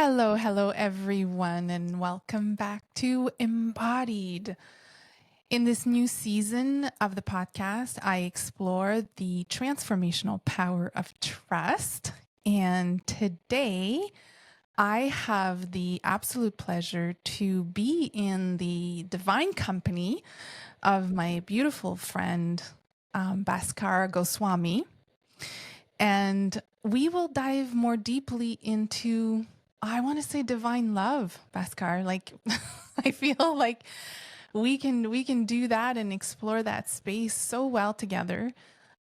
Hello, everyone, and welcome back to Embodied. In this new season of the podcast, I explore the transformational power of trust. And today, I have the absolute pleasure to be in the divine company of my beautiful friend, Bhaskar Goswami. And we will dive more deeply into, I want to say, divine love, Bhaskar. Like, I feel like we can do that and explore that space so well together.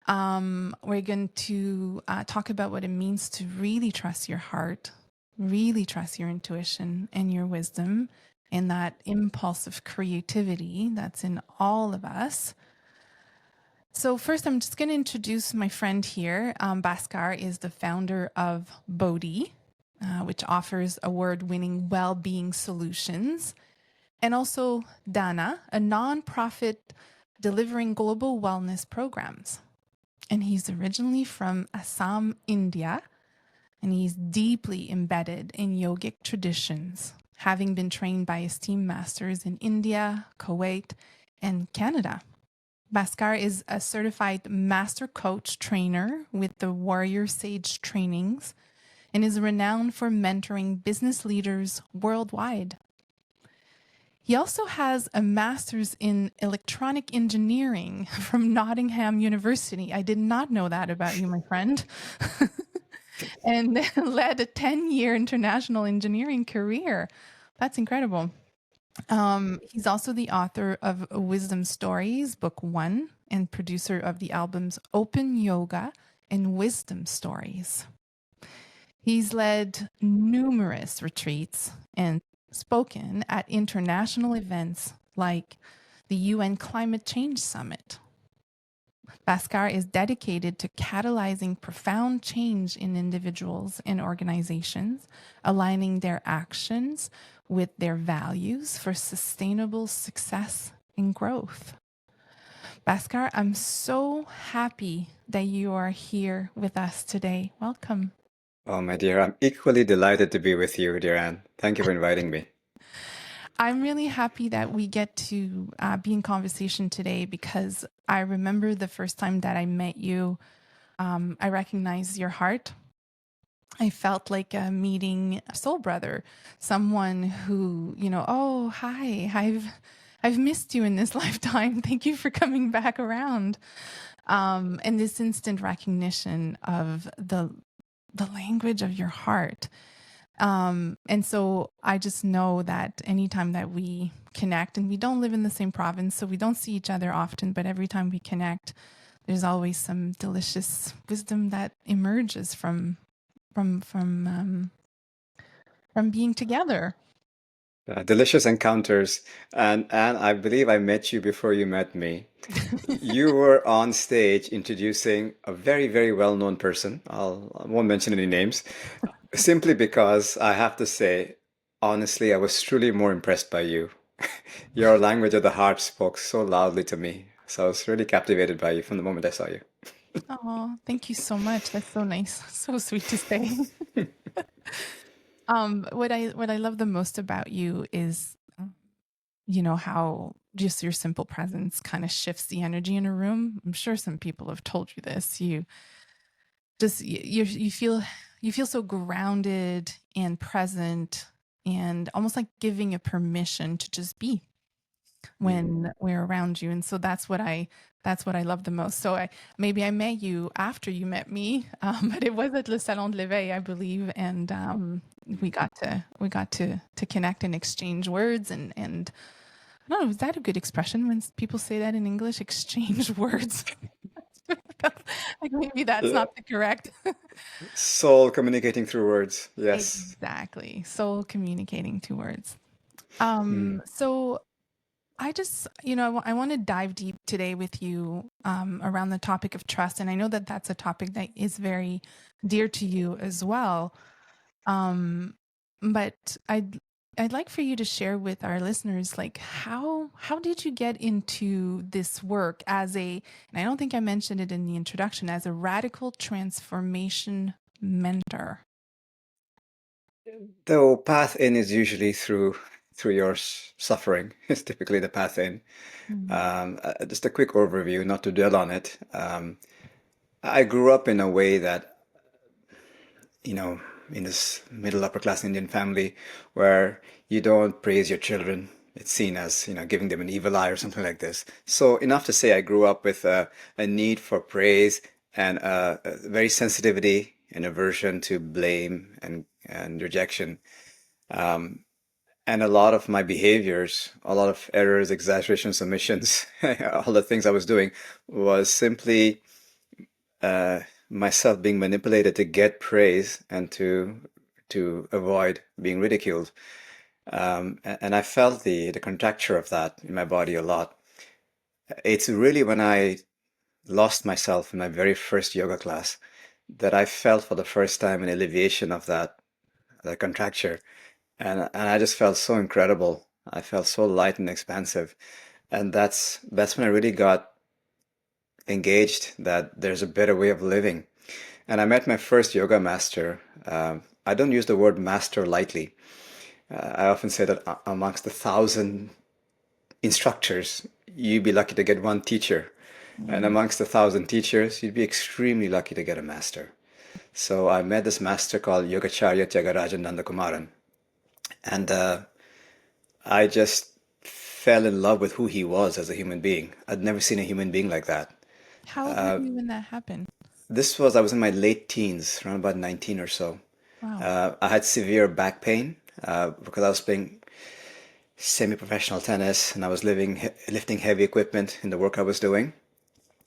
We're going to talk about what it means to really trust your heart, really trust your intuition and your wisdom, and that impulse of creativity that's in all of us. So first, I'm just going to introduce my friend here. Bhaskar is the founder of Bodhi, which offers award-winning well-being solutions, and also Dana, a nonprofit delivering global wellness programs. And he's originally from Assam, India, and he's deeply embedded in yogic traditions, having been trained by esteemed masters in India, Kuwait, and Canada. Bhaskar is a certified master coach trainer with the Warrior Sage trainings and is renowned for mentoring business leaders worldwide. He also has a master's in electronic engineering from Nottingham University. I did not know that about you, my friend. And led a 10-year international engineering career. That's incredible. He's also the author of Wisdom Stories, Book One, and producer of the albums Open Yoga and Wisdom Stories. He's led numerous retreats and spoken at international events like the UN Climate Change Summit. Bhaskar is dedicated to catalyzing profound change in individuals and organizations, aligning their actions with their values for sustainable success and growth. Bhaskar, I'm so happy that you are here with us today. Welcome. Oh, my dear, I'm equally delighted to be with you, dear Anne. Thank you for inviting me. I'm really happy that we get to be in conversation today because I remember the first time that I met you, I recognized your heart. I felt like meeting a soul brother, someone who, oh, hi, I've missed you in this lifetime. Thank you for coming back around. And this instant recognition of the language of your heart. And so I just know that anytime that we connect, and we don't live in the same province, so we don't see each other often, but every time we connect, there's always some delicious wisdom that emerges from being together. Delicious encounters. And Anne, I believe I met you before you met me. You were on stage introducing a very, very well-known person. I won't mention any names, simply because I have to say, honestly, I was truly more impressed by you. Your language of the heart spoke so loudly to me. So I was really captivated by you from the moment I saw you. Oh, thank you so much. That's so nice. So sweet to say. What I love the most about you is, how just your simple presence kind of shifts the energy in a room. I'm sure some people have told you this. You feel so grounded and present and almost like giving a permission to just be when we're around you. And so that's what I love the most. So maybe I met you after you met me, but it was at Le Salon de l'Éveil, I believe, and we got to connect and exchange words and I don't know, is that a good expression when people say that in English? Exchange words. Like maybe that's Yeah. not the correct. Soul communicating through words. Yes. Exactly. Soul communicating to words. Mm. So I just, I want to dive deep today with you around the topic of trust. And I know that that's a topic that is very dear to you as well. Um, but I'd like for you to share with our listeners, like how did you get into this work and I don't think I mentioned it in the introduction, as a radical transformation mentor? The path in is usually through your suffering. It's typically the path in. Mm. Just a quick overview, not to dwell on it. I grew up in a way that, you know, in this middle upper class Indian family where you don't praise your children. It's seen as, giving them an evil eye or something like this. So enough to say I grew up with a need for praise and a very sensitivity and aversion to blame and rejection. And a lot of my behaviors, a lot of errors, exaggerations, omissions, all the things I was doing was simply uh, myself being manipulated to get praise and to avoid being ridiculed. And I felt the contracture of that in my body a lot. It's really when I lost myself in my very first yoga class that I felt for the first time an alleviation of that contracture. And I just felt so incredible. I felt so light and expansive. And that's when I really got engaged that there's a better way of living. And I met my first yoga master. I don't use the word master lightly. I often say that amongst the thousand instructors, you'd be lucky to get one teacher. And Mm. amongst the thousand teachers, you'd be extremely lucky to get a master. So I met this master called Yogacharya Tyagarajan Nandakumaran. And I just fell in love with who he was as a human being. I'd never seen a human being like that. How old were you when that happened? I was in my late teens, around about 19 or so. Wow. I had severe back pain because I was playing semi-professional tennis and I was lifting heavy equipment in the work I was doing.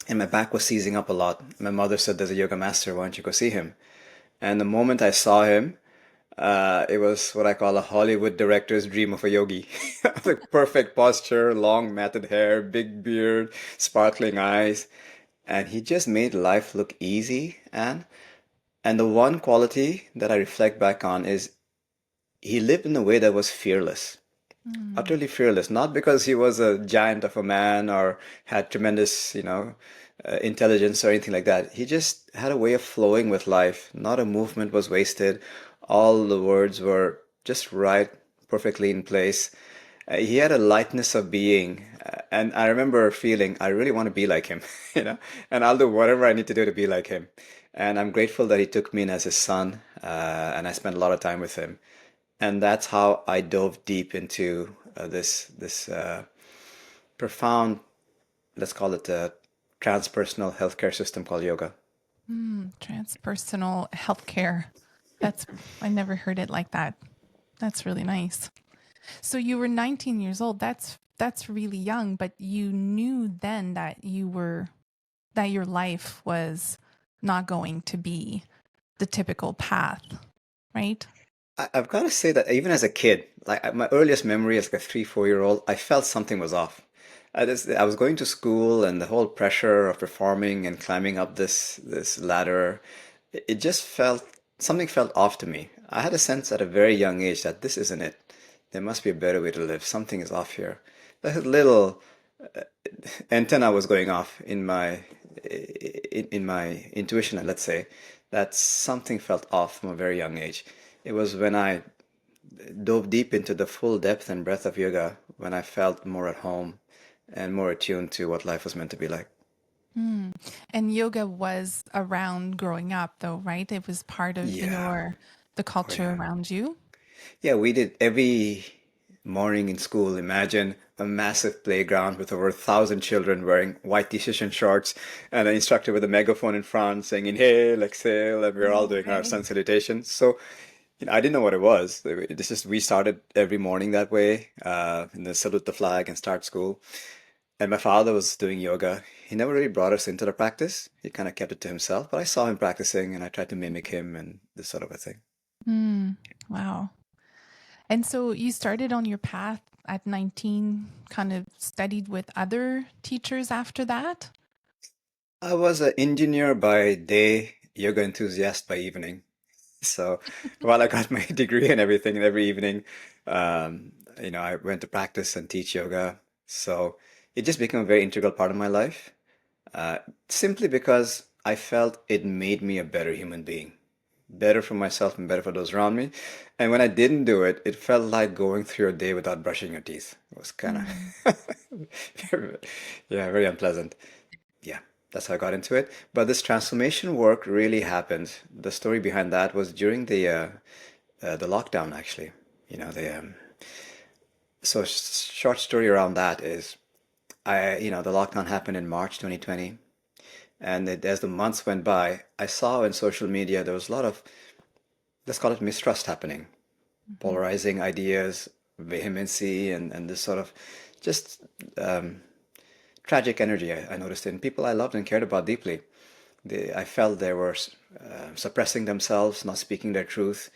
And my back was seizing up a lot. My mother said, "There's a yoga master. Why don't you go see him?" And the moment I saw him, it was what I call a Hollywood director's dream of a yogi. Like perfect posture, long matted hair, big beard, sparkling eyes. And he just made life look easy. And the one quality that I reflect back on is he lived in a way that was fearless, Mm. utterly fearless, not because he was a giant of a man or had tremendous, intelligence or anything like that. He just had a way of flowing with life. Not a movement was wasted. All the words were just right, perfectly in place. He had a lightness of being, and I remember feeling I really want to be like him, and I'll do whatever I need to do to be like him. And I'm grateful that he took me in as his son, and I spent a lot of time with him. And that's how I dove deep into this profound, let's call it a transpersonal healthcare system called yoga. Transpersonal healthcare. That's, I never heard it like that. That's really nice. So you were 19 years old. That's really young, but you knew then that that your life was not going to be the typical path, right? I've got to say that even as a kid, like my earliest memory as like a 3, 4 year old, I felt something was off. I was going to school and the whole pressure of performing and climbing up this ladder, it just felt something felt off to me. I had a sense at a very young age that this isn't it. There must be a better way to live. Something is off here. That little antenna was going off in my intuition, let's say, that something felt off from a very young age. It was when I dove deep into the full depth and breadth of yoga when I felt more at home and more attuned to what life was meant to be like. Hmm. And yoga was around growing up, though, right? It was part of Yeah. the Oh culture yeah. around you. Yeah, we did every morning in school. Imagine a massive playground with over 1,000 children wearing white t-shirts and shorts, and an instructor with a megaphone in front saying inhale, exhale, and we're all No doing our way. sun salutation. So, I didn't know what it was. This is we started every morning that way, and then salute the flag and start school. And my father was doing yoga. He never really brought us into the practice. He kind of kept it to himself, but I saw him practicing and I tried to mimic him and this sort of a thing. Hmm. Wow. And so you started on your path at 19, kind of studied with other teachers after that? I was an engineer by day, yoga enthusiast by evening. So while I got my degree and everything, and every evening, I went to practice and teach yoga. So it just became a very integral part of my life, uh, simply because I felt it made me a better human being. better for myself and better for those around me. And when I didn't do it, it felt like going through your day without brushing your teeth. It was kind Mm. of, yeah, very unpleasant. Yeah, that's how I got into it. But this transformation work really happened. The story behind that was during the lockdown, actually. You know, so short story around that is the lockdown happened in March 2020. And as the months went by, I saw in social media there was a lot of, let's call it mistrust happening, Mhm. polarizing ideas, vehemency, and this sort of just tragic energy I noticed in people I loved and cared about deeply. I felt they were suppressing themselves, not speaking their truth.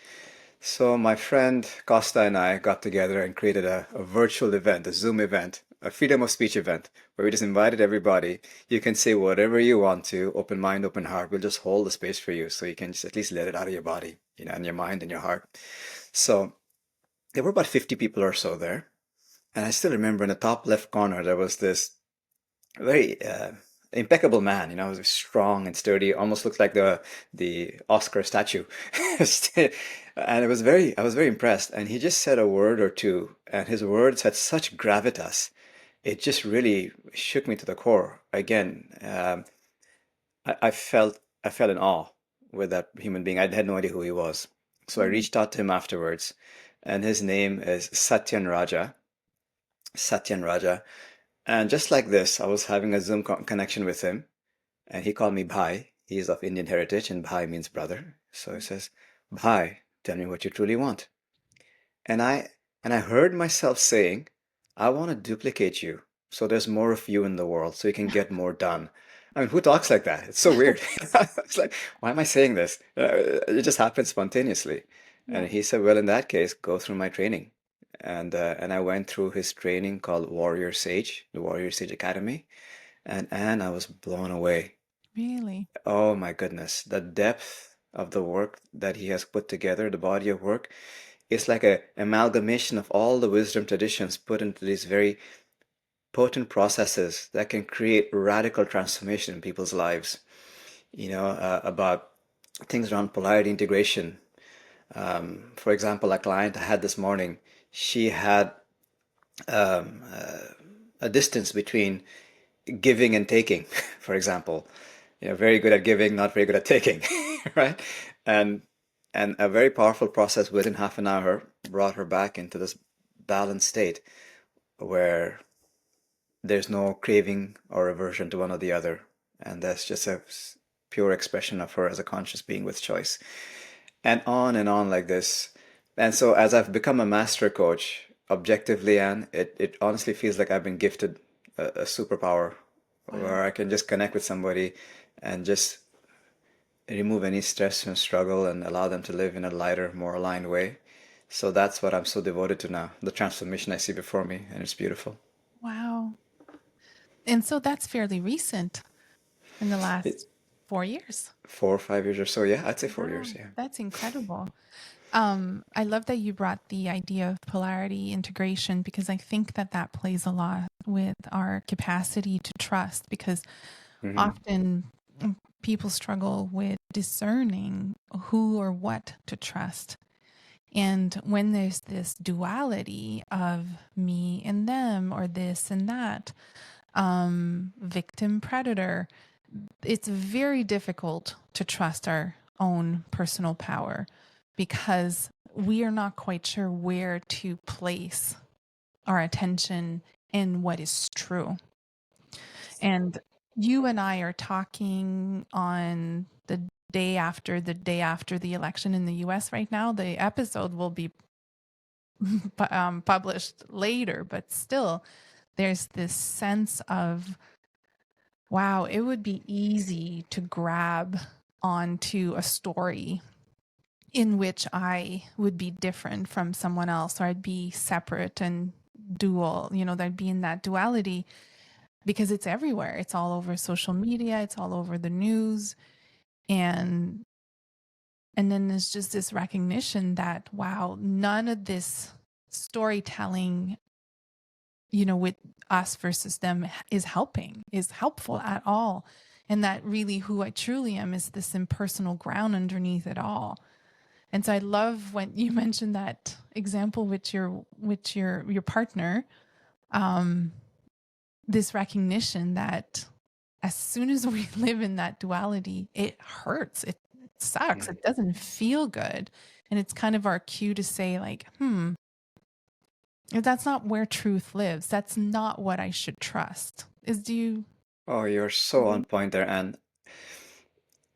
So my friend Costa and I got together and created a virtual event, a Zoom event, a freedom of speech event, where we just invited everybody. You can say whatever you want to, open mind, open heart. We'll just hold the space for you so you can just at least let it out of your body, and your mind and your heart. So there were about 50 people or so there. And I still remember in the top left corner, there was this very impeccable man. He was strong and sturdy, almost looked like the Oscar statue. And I was very impressed. And he just said a word or two, and his words had such gravitas. It just really shook me to the core. Again, I felt in awe with that human being. I had no idea who he was. So I Mm. reached out to him afterwards, and his name is Satyan Raja. Satyan Raja. And just like this, I was having a Zoom connection with him, and he called me Bhai. He's of Indian heritage, and Bhai means brother. So he says, Bhai, tell me what you truly want. And I heard myself saying, I want to duplicate you, so there's more of you in the world, so you can get more done. I mean, who talks like that? It's so weird. It's like, why am I saying this? It just happened spontaneously. Yeah. And he said, well, in that case, go through my training. And I went through his training called Warrior Sage, the Warrior Sage Academy, and I was blown away. Really? Oh my goodness, the depth of the work that he has put together, the body of work, it's like a amalgamation of all the wisdom traditions put into these very potent processes that can create radical transformation in people's lives. About things around polarity integration. For example, a client I had this morning, she had a distance between giving and taking, for example. Very good at giving, not very good at taking, right? And and a very powerful process within half an hour brought her back into this balanced state where there's no craving or aversion to one or the other. And that's just a pure expression of her as a conscious being with choice. And on like this. And so as I've become a master coach, objectively, Anne, it honestly feels like I've been gifted a superpower Wow. where I can just connect with somebody and just remove any stress and struggle and allow them to live in a lighter, more aligned way. So that's what I'm so devoted to now, the transformation I see before me, and it's beautiful. Wow. And so that's fairly recent in the It, last 4 years. 4 or 5 years or so, yeah, I'd say 4 years, Wow. yeah. That's incredible. I love that you brought the idea of polarity integration because I think that that plays a lot with our capacity to trust because Hmm. often people struggle with discerning who or what to trust. And when there's this duality of me and them or this and that, victim predator, it's very difficult to trust our own personal power because we are not quite sure where to place our attention in what is true. And you and I are talking on the day after the election in the US right now. The episode will be published later, but still, there's this sense of wow, it would be easy to grab onto a story in which I would be different from someone else, or I'd be separate and dual, there'd be in that duality because it's everywhere. It's all over social media, it's all over the news. And and then there's just this recognition that wow, none of this storytelling, with us versus them is helpful at all. and that really who I truly am is this impersonal ground underneath it all. And so I love when you mentioned that example with your partner, this recognition that as soon as we live in that duality, it hurts. It sucks. It doesn't feel good. And it's kind of our cue to say, like, if that's not where truth lives, that's not what I should trust. Do you? Oh, you're so on point there. And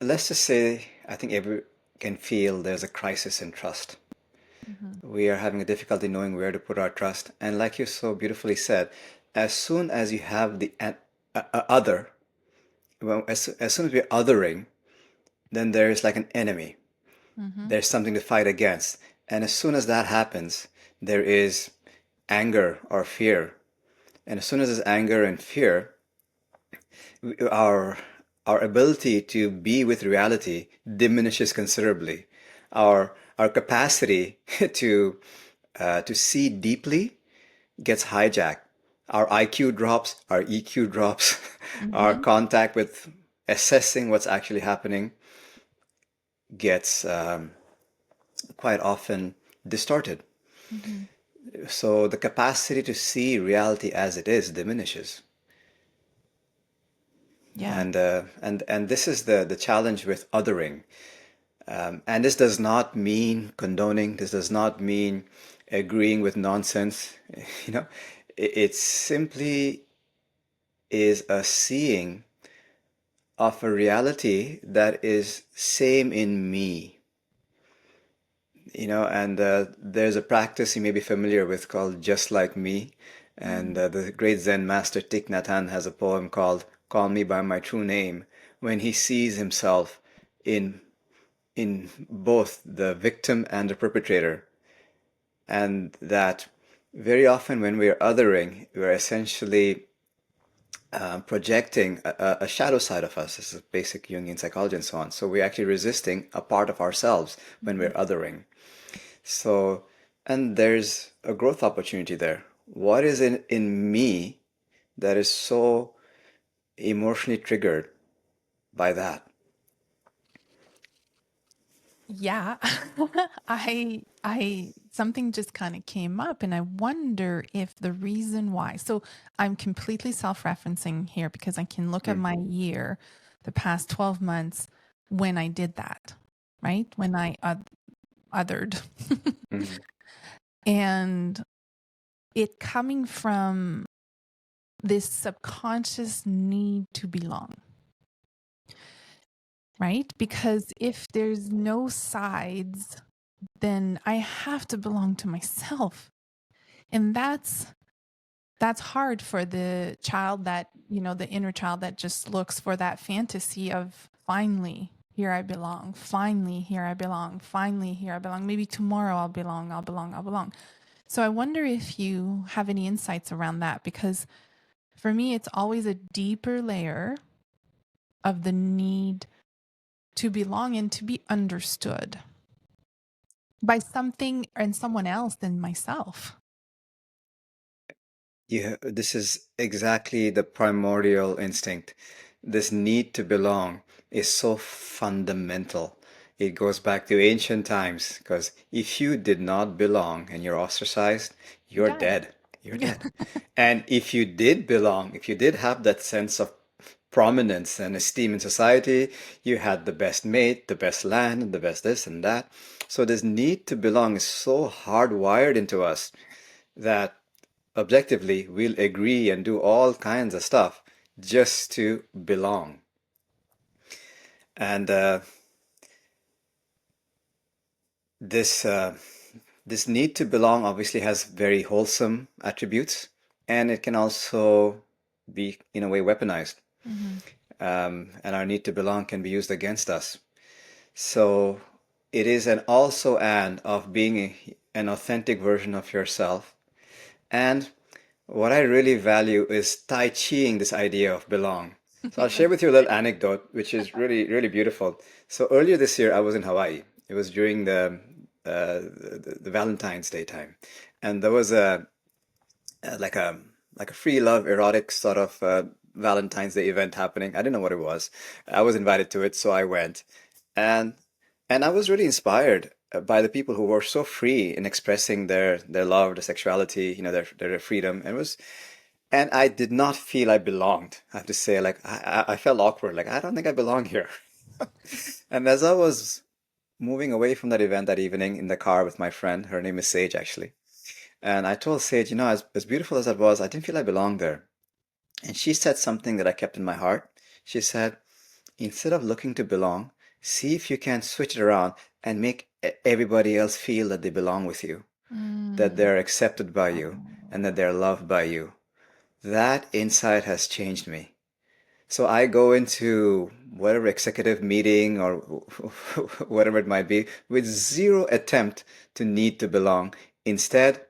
let's just say, I think everyone can feel there's a crisis in trust. Mm-hmm. We are having a difficulty knowing where to put our trust. And like you so beautifully said, as soon as you have the other, well, as soon as we're othering, then there is like an enemy. Mm-hmm. There's something to fight against. And as soon as that happens, there is anger or fear. And as soon as there's anger and fear, our our ability to be with reality diminishes considerably. Our capacity to see deeply gets hijacked. Our IQ drops, our EQ drops, our Mm-hmm. contact with assessing what's actually happening gets quite often distorted. Mm-hmm. So the capacity to see reality as it is diminishes. Yeah. And this is the challenge with othering. And this does not mean condoning. This does not mean agreeing with nonsense. You know, it simply is a seeing of a reality that is same in me. And there's a practice you may be familiar with called "Just Like Me," and Mm-hmm. the great Zen master Thich Nhat Hanh has a poem called "Call Me by My True Name," when he sees himself in in both the victim and the perpetrator, and that very often when we are othering, we're essentially projecting a shadow side of us. This is basic Jungian psychology and so on. So we're actually resisting a part of ourselves when Mm-hmm. we're othering. So, and there's a growth opportunity there. What is in me that is so emotionally triggered by that? Yeah. I something just kind of came up and I wonder if the reason why. So I'm completely self-referencing here because I can look at Mm, my year, the past 12 months when I did that, right? When I othered. mm, And it coming from this subconscious need to belong, right? Because if there's no sides, then I have to belong to myself. And that's hard for the child that, the inner child that just looks for that fantasy of finally here I belong, finally here I belong, finally here I belong. Maybe tomorrow I'll belong, I'll belong, I'll belong. So I wonder if you have any insights around that, because for me, it's always a deeper layer of the need to belong and to be understood by something and someone else than myself. yeah, this is exactly the primordial instinct. This need to belong is so fundamental. It goes back to ancient times because if you did not belong and you're ostracized, You're you're dead. dead. You're dead. And if you did belong, if you did have that sense of prominence and esteem in society, you had the best mate, the best land, the best this and that. So this need to belong is so hardwired into us that objectively we'll agree and do all kinds of stuff just to belong. And this this need to belong obviously has very wholesome attributes, and it can also be in a way weaponized. Mm-hmm. And our need to belong can be used against us. So it is an also and of being an authentic version of yourself. And what I really value is Tai Chiing this idea of belong. So I'll share with you a little anecdote, which is really, really beautiful. So earlier this year, I was in Hawaii. It was during the Valentine's Day time, and there was a like a free love erotic sort of Valentine's Day event happening. I didn't know what it was. I was invited to it, so I went. And and I was really inspired by the people who were so free in expressing their love, their sexuality, their freedom. And I did not feel I belonged. I have to say, like I felt awkward. Like I don't think I belong here. And as I was moving away from that event that evening in the car with my friend, her name is Sage actually, and I told Sage, as beautiful as that was, I didn't feel I belonged there. And she said something that I kept in my heart. She said, instead of looking to belong, see if you can switch it around and make everybody else feel that they belong with you, that Mm. they're accepted by you, and Oh. that they're loved by you. That insight has changed me. So I go into whatever executive meeting or whatever it might be with zero attempt to need to belong. Instead,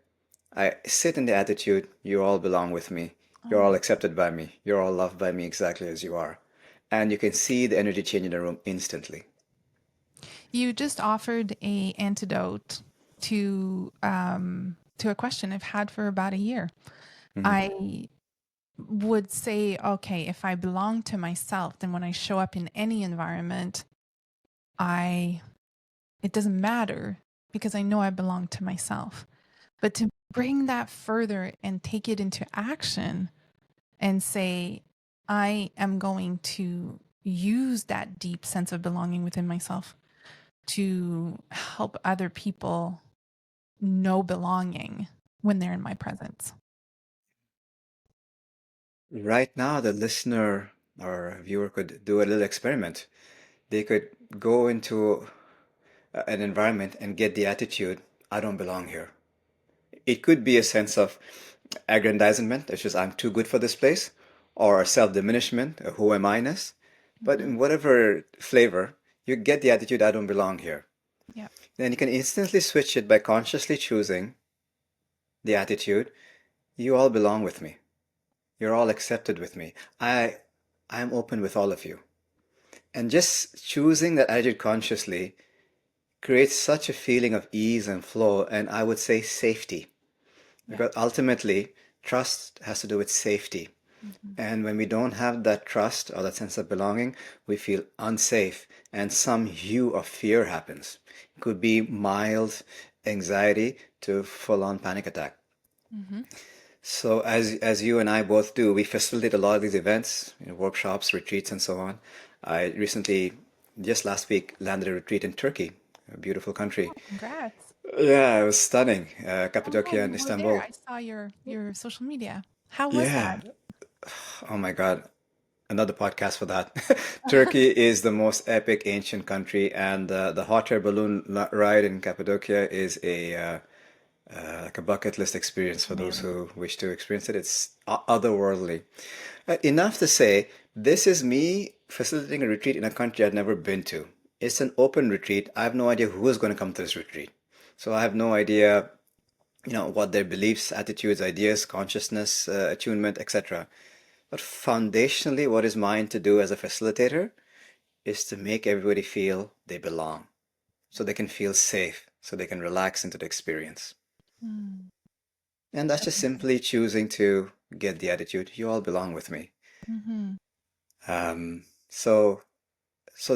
I sit in the attitude, you all belong with me. You're all Oh. accepted by me. You're all loved by me exactly as you are. And you can see the energy change in the room instantly. You just offered a antidote to a question I've had for about a year. Mhm. I would say, okay, if I belong to myself, then when I show up in any environment, I it doesn't matter because I know I belong to myself. But to bring that further and take it into action and say, I am going to use that deep sense of belonging within myself to help other people know belonging when they're in my presence. Right now, the listener or viewer could do a little experiment. They could go into an environment and get the attitude, I don't belong here. It could be a sense of aggrandizement, it's just I'm too good for this place, or self-diminishment, a who am I-ness. But Mm-hmm. in whatever flavor, you get the attitude, I don't belong here. Yeah. Then you can instantly switch it by consciously choosing the attitude, you all belong with me. You're all accepted with me. I'm open with all of you. And just choosing that attitude consciously creates such a feeling of ease and flow, and I would say safety. Yeah. Because ultimately, trust has to do with safety. Mm-hmm. And when we don't have that trust or that sense of belonging, we feel unsafe and some hue of fear happens. It could be mild anxiety to full-on panic attack. Mm-hmm. So as you and I both do, we facilitate a lot of these events, workshops, retreats, and so on. I recently, just last week, landed a retreat in Turkey, a beautiful country. Congrats. Yeah, it was stunning. Oh yeah, Cappadocia and you were there. Istanbul. I saw your social media. How was Yeah. that? Oh my God. Another podcast for that. Turkey is the most epic ancient country, and the hot air balloon ride in Cappadocia is like a bucket list experience for those Amazing. who wish to experience it. It's otherworldly. Enough to say, this is me facilitating a retreat in a country I've never been to. It's an open retreat. I have no idea who is going to come to this retreat. So I have no idea, what their beliefs, attitudes, ideas, consciousness, attunement, etc. But foundationally, what is mine to do as a facilitator is to make everybody feel they belong, so they can feel safe, so they can relax into the experience. Mm. And that's just Amazing. simply choosing to get the attitude, you all belong with me. Mm-hmm. So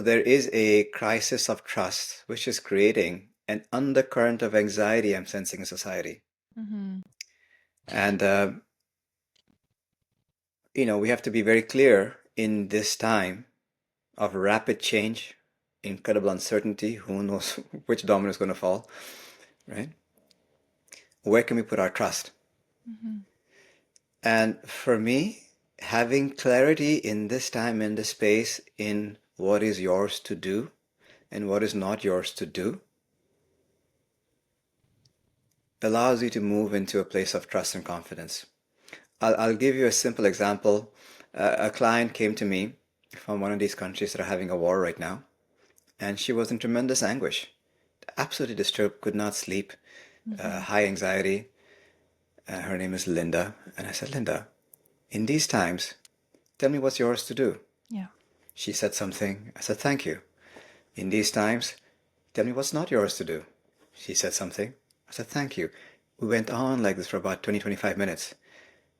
there is a crisis of trust, which is creating an undercurrent of anxiety I'm sensing in society. Mm-hmm. And, we have to be very clear in this time of rapid change, incredible uncertainty, who knows which domino is going to fall, right? Where can we put our trust? Mm-hmm. And for me, having clarity in this time, in this space, in what is yours to do and what is not yours to do, allows you to move into a place of trust and confidence. I'll give you a simple example. A client came to me from one of these countries that are having a war right now, and she was in tremendous anguish, absolutely disturbed, could not sleep, Mm-hmm. high anxiety. Her name is Linda. And I said, Linda, in these times, tell me what's yours to do. Yeah. She said something. I said, thank you. In these times, tell me what's not yours to do. She said something. I said, thank you. We went on like this for about 20, 25 minutes.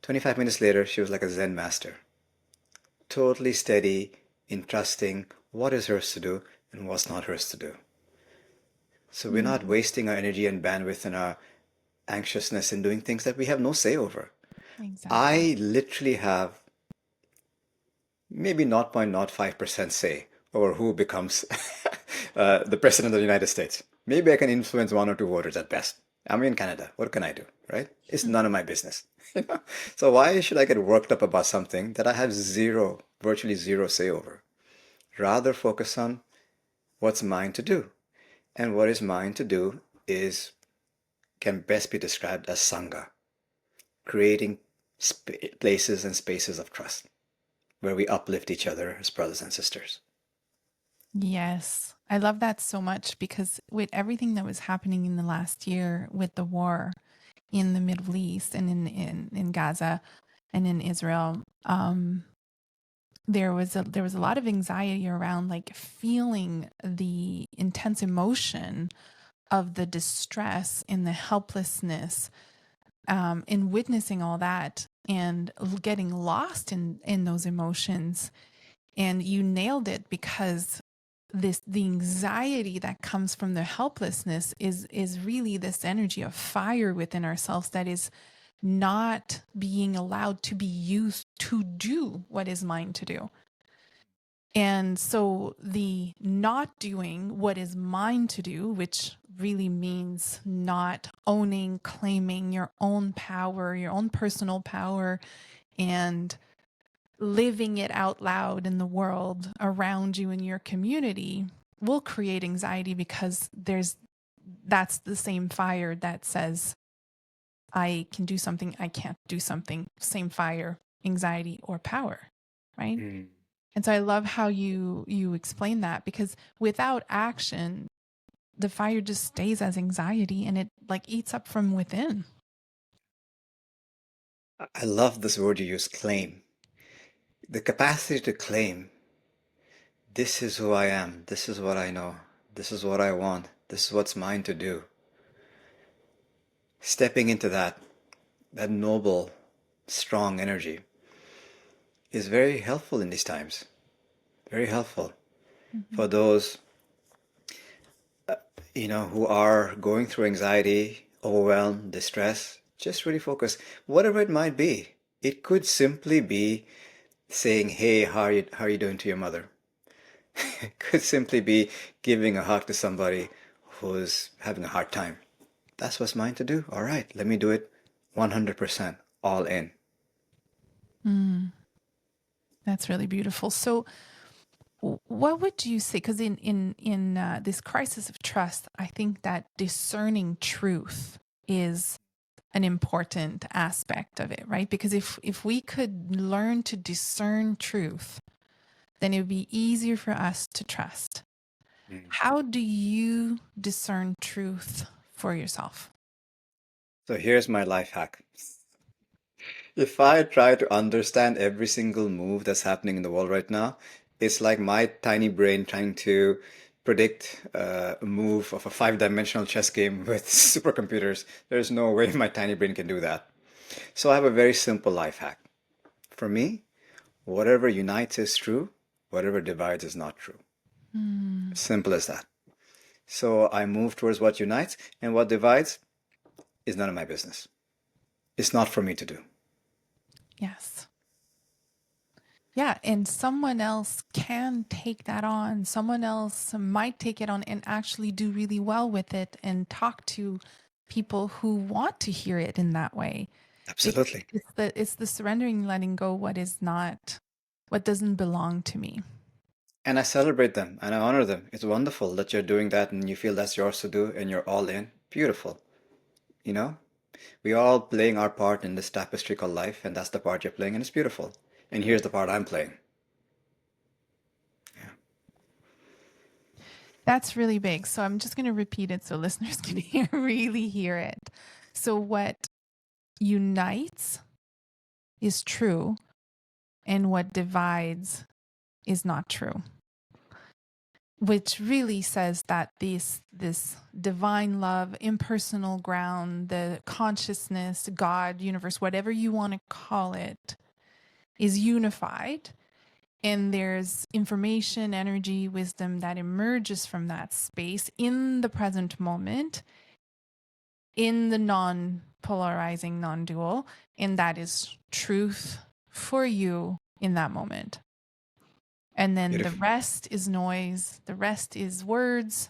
25 minutes later, she was like a Zen master. totally steady in trusting what is hers to do and what's not hers to do. So we're not Mm, wasting our energy and bandwidth and our anxiousness in doing things that we have no say over. exactly. I literally have maybe 0.05% say over who becomes the president of the United States. Maybe I can influence one or two voters at best. I'm in Canada. What can I do, right? It's none of my business. So why should I get worked up about something that I have zero, virtually zero say over? Rather focus on what's mine to do. And what is mine to do is can best be described as sangha, creating places and spaces of trust where we uplift each other as brothers and sisters. Yes. I love that so much because with everything that was happening in the last year with the war in the Middle East and in Gaza and in Israel, there was a lot of anxiety around like feeling the intense emotion of the distress and the helplessness in witnessing all that and getting lost in those emotions. And you nailed it because the anxiety that comes from the helplessness is really this energy of fire within ourselves that is not being allowed to be used to do what is mine to do. And so the not doing what is mine to do, which really means not owning, claiming your own power, your own personal power, and living it out loud in the world around you in your community will create anxiety because that's the same fire that says I can do something, I can't do something, same fire, anxiety or power, right? Mm. And so I love how you explain that because without action, the fire just stays as anxiety and it like eats up from within. I love this word you use, claim. The capacity to claim, this is who I am, this is what I know, this is what I want, this is what's mine to do. Stepping into that noble, strong energy is very helpful in these times. Very helpful Mm-hmm. for those, who are going through anxiety, overwhelm, distress. Just really focus, whatever it might be. It could simply be saying, "Hey, how are you doing?" to your mother. It could simply be giving a hug to somebody who's having a hard time. That's what's mine to do. All right, let me do it 100%, all in. Mm, that's really beautiful. So what would you say? Because in this crisis of trust, I think that discerning truth is an important aspect of it, right? Because if we could learn to discern truth, then it would be easier for us to trust. Mm. How do you discern truth for yourself? So here's my life hack. If I try to understand every single move that's happening in the world right now, it's like my tiny brain trying to predict a move of a five-dimensional chess game with supercomputers. There's no way my tiny brain can do that. So I have a very simple life hack. For me, whatever unites is true, whatever divides is not true. Mm, Simple as that. So I move towards what unites, and what divides is none of my business. It's not for me to do. yes. Yeah, and someone else can take that on. Someone else might take it on and actually do really well with it and talk to people who want to hear it in that way. Because Absolutely. it's the surrendering, letting go what is not, what doesn't belong to me. And I celebrate them and I honor them. It's wonderful that you're doing that and you feel that's yours to do and you're all in. Beautiful. You know, we all playing our part in this tapestry called life, and that's the part you're playing, and it's beautiful. And here's the part I'm playing. Yeah. That's really big. So I'm just going to repeat it so listeners can really hear it. So what unites is true and what divides is not true, which really says that this divine love, impersonal ground, the consciousness, God, universe, whatever you want to call it, is unified And there's information, energy, wisdom that emerges from that space in the present moment, in the non-polarizing, non-dual, and that is truth for you in that moment. And then the Beautiful. rest is noise, the rest is words,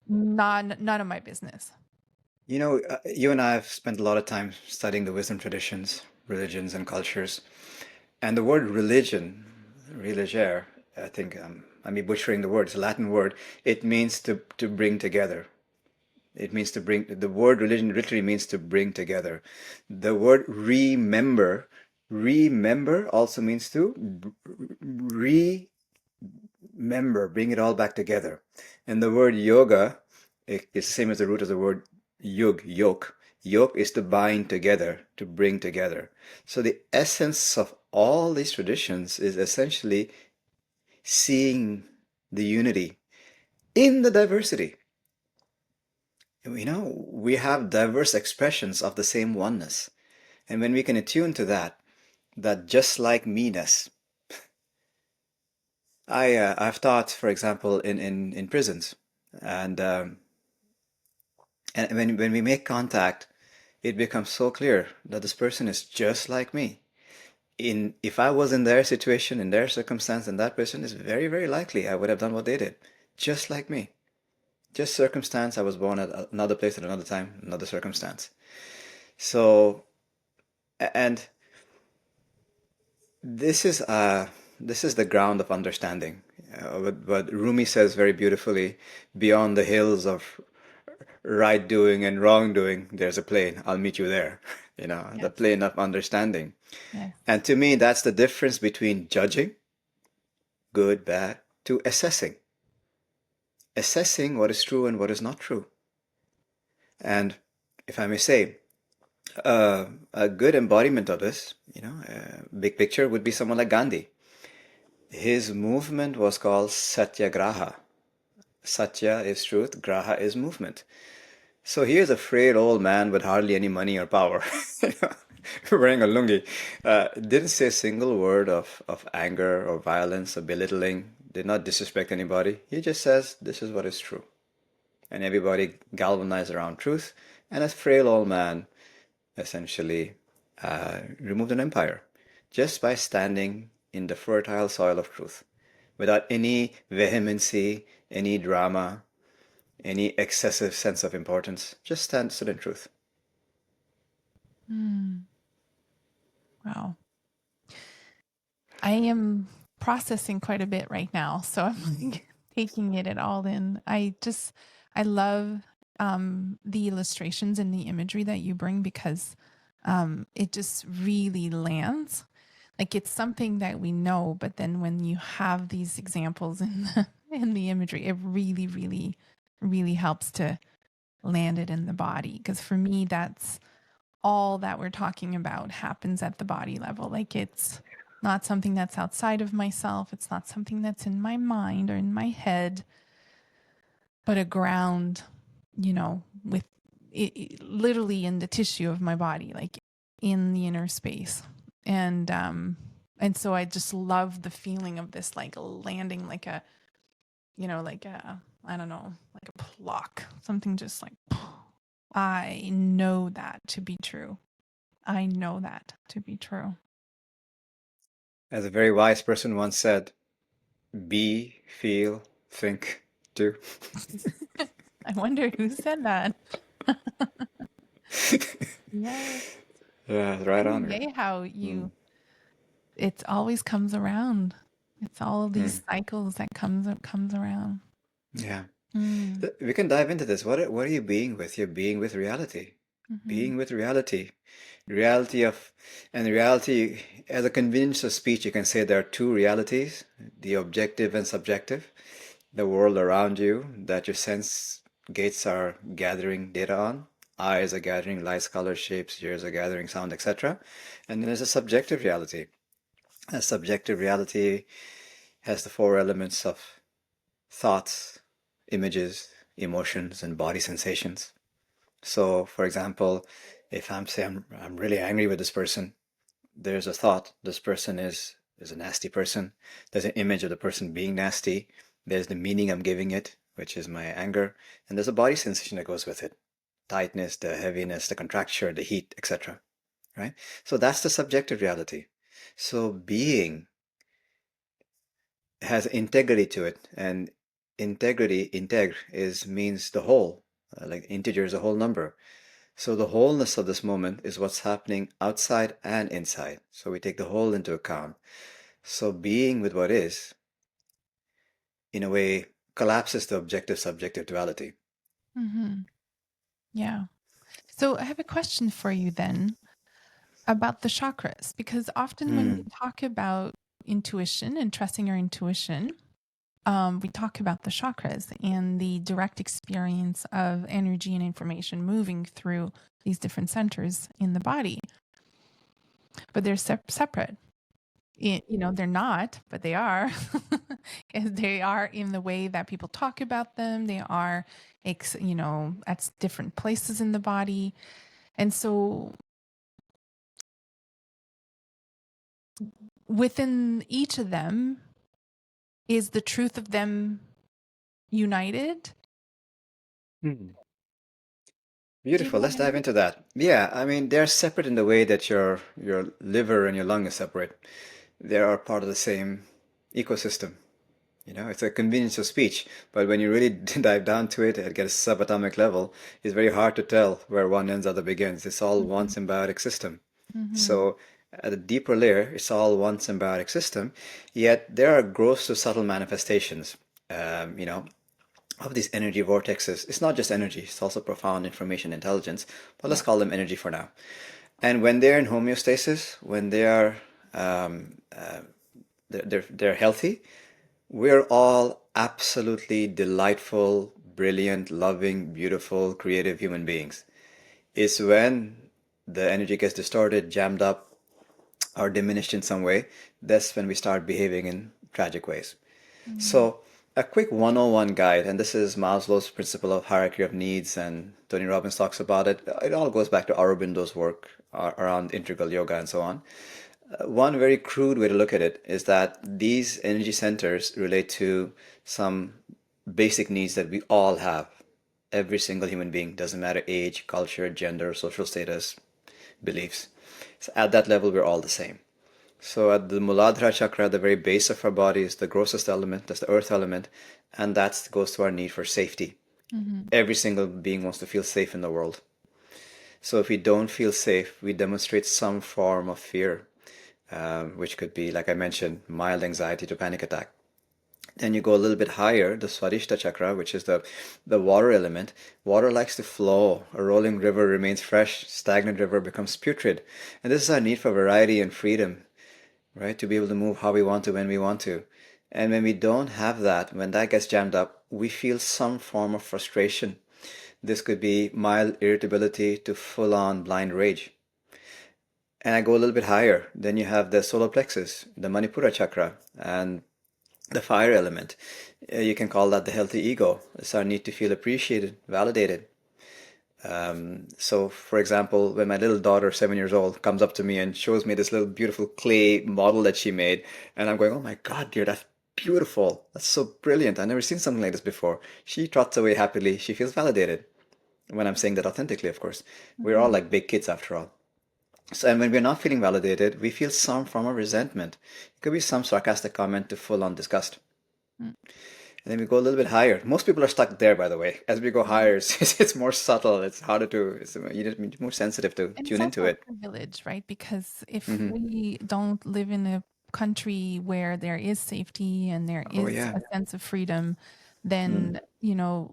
none of my business. You know, you and I have spent a lot of time studying the wisdom traditions, religions, and cultures. And the word religion, religere, I think I may be butchering the word, it's a Latin word. It means to bring together. It means to bring, the word religion literally means to bring together. The word remember also means to remember, bring it all back together. And the word yoga is the same as the root of the word yoke. Yoke is to bind together, to bring together. So the essence of all these traditions is essentially seeing the unity in the diversity. You know, we have diverse expressions of the same oneness. And when we can attune to that, that just like me-ness. I've taught, for example, in prisons, and and when we make contact, it becomes so clear that this person is just like me. In If I was in their situation, in their circumstance, and that person is very likely I would have done what they did, just like me. Just circumstance. I was born at another place at another time, another circumstance. So, and this is the ground of understanding. What Rumi says very beautifully, beyond the hills of right doing and wrongdoing, there's a plane. I'll meet you there. You know, the Yes. plane of understanding. Yes. And to me, that's the difference between judging, good, bad, to assessing. Assessing what is true and what is not true. And if I may say, a good embodiment of this, you know, big picture would be someone like Gandhi. His movement was called Satyagraha. Satya is truth, Graha is movement. So here's a frail old man with hardly any money or power, you know, wearing a lungi. Didn't say a single word of anger or violence or belittling, did not disrespect anybody. He just says, this is what is true. And everybody galvanized around truth. And a frail old man essentially removed an empire just by standing in the fertile soil of truth without any vehemency, any drama, any excessive sense of importance. Just stood in truth. Wow. I am processing quite a bit right now, so I'm like taking it all in. I love the illustrations and the imagery that you bring because it just really lands. Like it's something that we know, but then when you have these examples in the imagery, it really helps to land it in the body. Because for me, that's all that we're talking about happens at the body level. Like it's not something that's outside of myself. It's not something that's in my mind or in my head, but a ground, with literally in the tissue of my body, like in the inner space. And so I just love the feeling of this, like landing like a, like a, I don't know, like a block, something just like, I know that to be true. I know that to be true. As a very wise person once said, be, feel, think, do. I wonder who said that. Yes. Yeah, right on. Yay, how Mm, it always comes around. It's all of mm, these cycles that comes around. yeah. Mm. We can dive into this. What are you being with? You're being with reality. Hmm. Being with reality. Reality of, and reality, as a convenience of speech, you can say there are two realities, the objective and subjective. The world around you that your sense gates are gathering data on. Eyes are gathering lights, colors, shapes, ears are gathering sound, etc. And then there's a subjective reality. A subjective reality has the four elements of thoughts, images, emotions, and body sensations. So, for example, if I'm really angry with this person, there's a thought, this person is a nasty person. There's an image of the person being nasty. There's the meaning I'm giving it, which is my anger. And there's a body sensation that goes with it. Tightness, the heaviness, the contracture, the heat, etc. Right? So that's the subjective reality. So being has integrity to it, and integrity, is means the whole. Like integer is a whole number. So the wholeness of this moment is what's happening outside and inside. So we take the whole into account. So being with what is, in a way, collapses the objective subjective duality. Mm-hmm. Yeah. So I have a question for you then about the chakras, because often when we Hmm. talk about intuition and trusting our intuition, we talk about the chakras and the direct experience of energy and information moving through these different centers in the body, but they're separate. They're not, but they are. They are in the way that people talk about them. They are, at different places in the body. And so within each of them, is the truth of them united? Hmm. Do you Beautiful. know what Let's I dive mean? into that. Yeah, I mean they're separate in the way that your liver and your lung is separate. They are part of the same ecosystem. It's a convenience of speech, but when you really dive down to it at a subatomic level, it's very hard to tell where one ends, other begins. It's all one Mm-hmm. symbiotic system. Mm-hmm. So at a deeper layer, it's all one symbiotic system, yet there are gross to subtle manifestations, um, you know, of these energy vortexes. It's not just energy, it's also profound information intelligence, but let's Yeah. call them energy for now. And when they're in homeostasis, when they are they're healthy, we're all absolutely delightful, brilliant, loving, beautiful, creative human beings. It's when the energy gets distorted, jammed up, or diminished in some way, that's when we start behaving in tragic ways. Mm-hmm. So, a quick 101 guide, and this is Maslow's principle of hierarchy of needs, and Tony Robbins talks about it. It all goes back to Aurobindo's work around integral yoga and so on. One very crude way to look at it is that these energy centers relate to some basic needs that we all have. Every single human being, doesn't matter age, culture, gender, social status, beliefs. So at that level, we're all the same. So at the Muladhara chakra, the very base of our body is the grossest element, that's the earth element, and that goes to our need for safety. Mm-hmm. Every single being wants to feel safe in the world. So if we don't feel safe, we demonstrate some form of fear, which could be, like I mentioned, mild anxiety to panic attack. Then you go a little bit higher, the Swadhisthana chakra, which is the water element. Water likes to flow. A rolling river remains fresh, stagnant river becomes putrid. And this is our need for variety and freedom, right? To be able to move how we want to, when we want to. And when we don't have that, when that gets jammed up, we feel some form of frustration. This could be mild irritability to full on blind rage. And I go a little bit higher. Then you have the solar plexus, the Manipura chakra, and the fire element. You can call that the healthy ego. It's our need to feel appreciated, validated. So, for example, when my little daughter, 7 years old, comes up to me and shows me this little beautiful clay model that she made, and I'm going, "Oh my God, dear, that's beautiful. That's so brilliant. I've never seen something like this before." She trots away happily. She feels validated when I'm saying that authentically, of course. We're all Mm-hmm. like big kids after all. So, and when we're not feeling validated, we feel some form of resentment. It could be some sarcastic comment to full on disgust. And then we go a little bit higher. Most people are stuck there, by the way. As we go Mm-hmm. higher, it's more subtle. It's harder to, you need to be more sensitive to And it's tune into also a it. privilege, right? Because if Hmm. we don't live in a country where there is safety and there Oh, is yeah. a sense of freedom, Mm. then,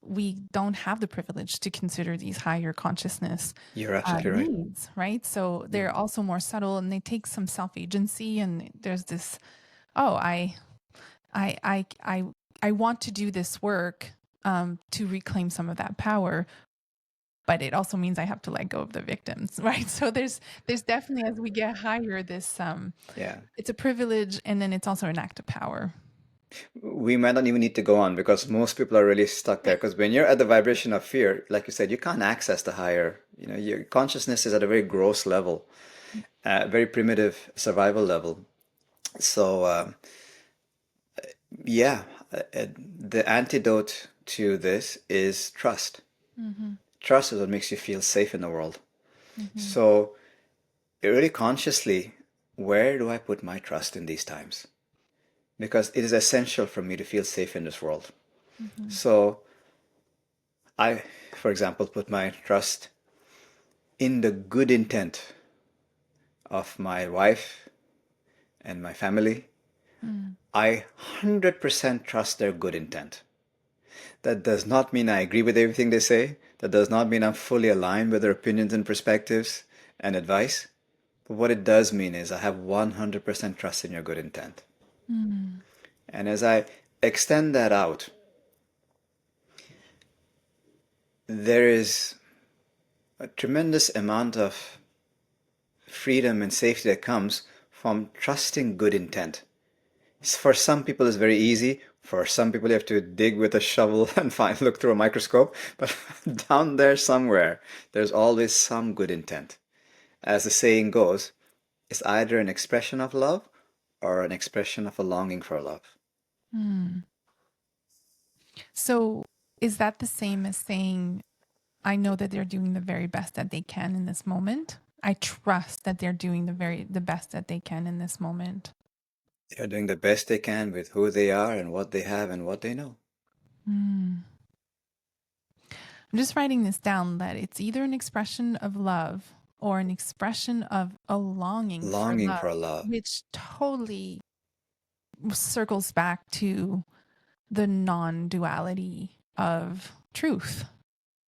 we don't have the privilege to consider these higher consciousness You're absolutely right. needs, right? So they're Mm. also more subtle and they take some self-agency. And there's this, oh, I, I, I, I want to do this work to reclaim some of that power, but it also means I have to let go of the victims, right? So there's definitely, as we get higher, this Yeah. it's a privilege, and then it's also an act of power. We might not even need to go on because most people are really stuck there. Because when you're at the vibration of fear, like you said, you can't access the higher. Your consciousness is at a very gross level. very primitive survival level. So, yeah, the antidote to this is trust. Mm-hmm. Trust is what makes you feel safe in the world. Mm-hmm. So, really consciously, where do I put my trust in these times? Because it is essential for me to feel safe in this world. Mm-hmm. So, I, for example, put my trust in the good intent of my wife and my family. Mm. I 100% trust their good intent. That does not mean I agree with everything they say. That does not mean I'm fully aligned with their opinions and perspectives and advice. But what it does mean is I have 100% trust in your good intent. Mm. And as I extend that out, there is a tremendous amount of freedom and safety that comes from trusting good intent. For some people, it's very easy. For some people, you have to dig with a shovel and look through a microscope. But down there somewhere, there's always some good intent. As the saying goes, it's either an expression of love or an expression of a longing for love. Mm. So, is that the same as saying, I know that they're doing the very best that they can in this moment? I trust that they're doing the best that they can in this moment. They're doing the best they can with who they are and what they have and what they know. Mm. I'm just writing this down that it's either an expression of love or an expression of a longing for Longing love, for love. which totally circles back to the non-duality of truth,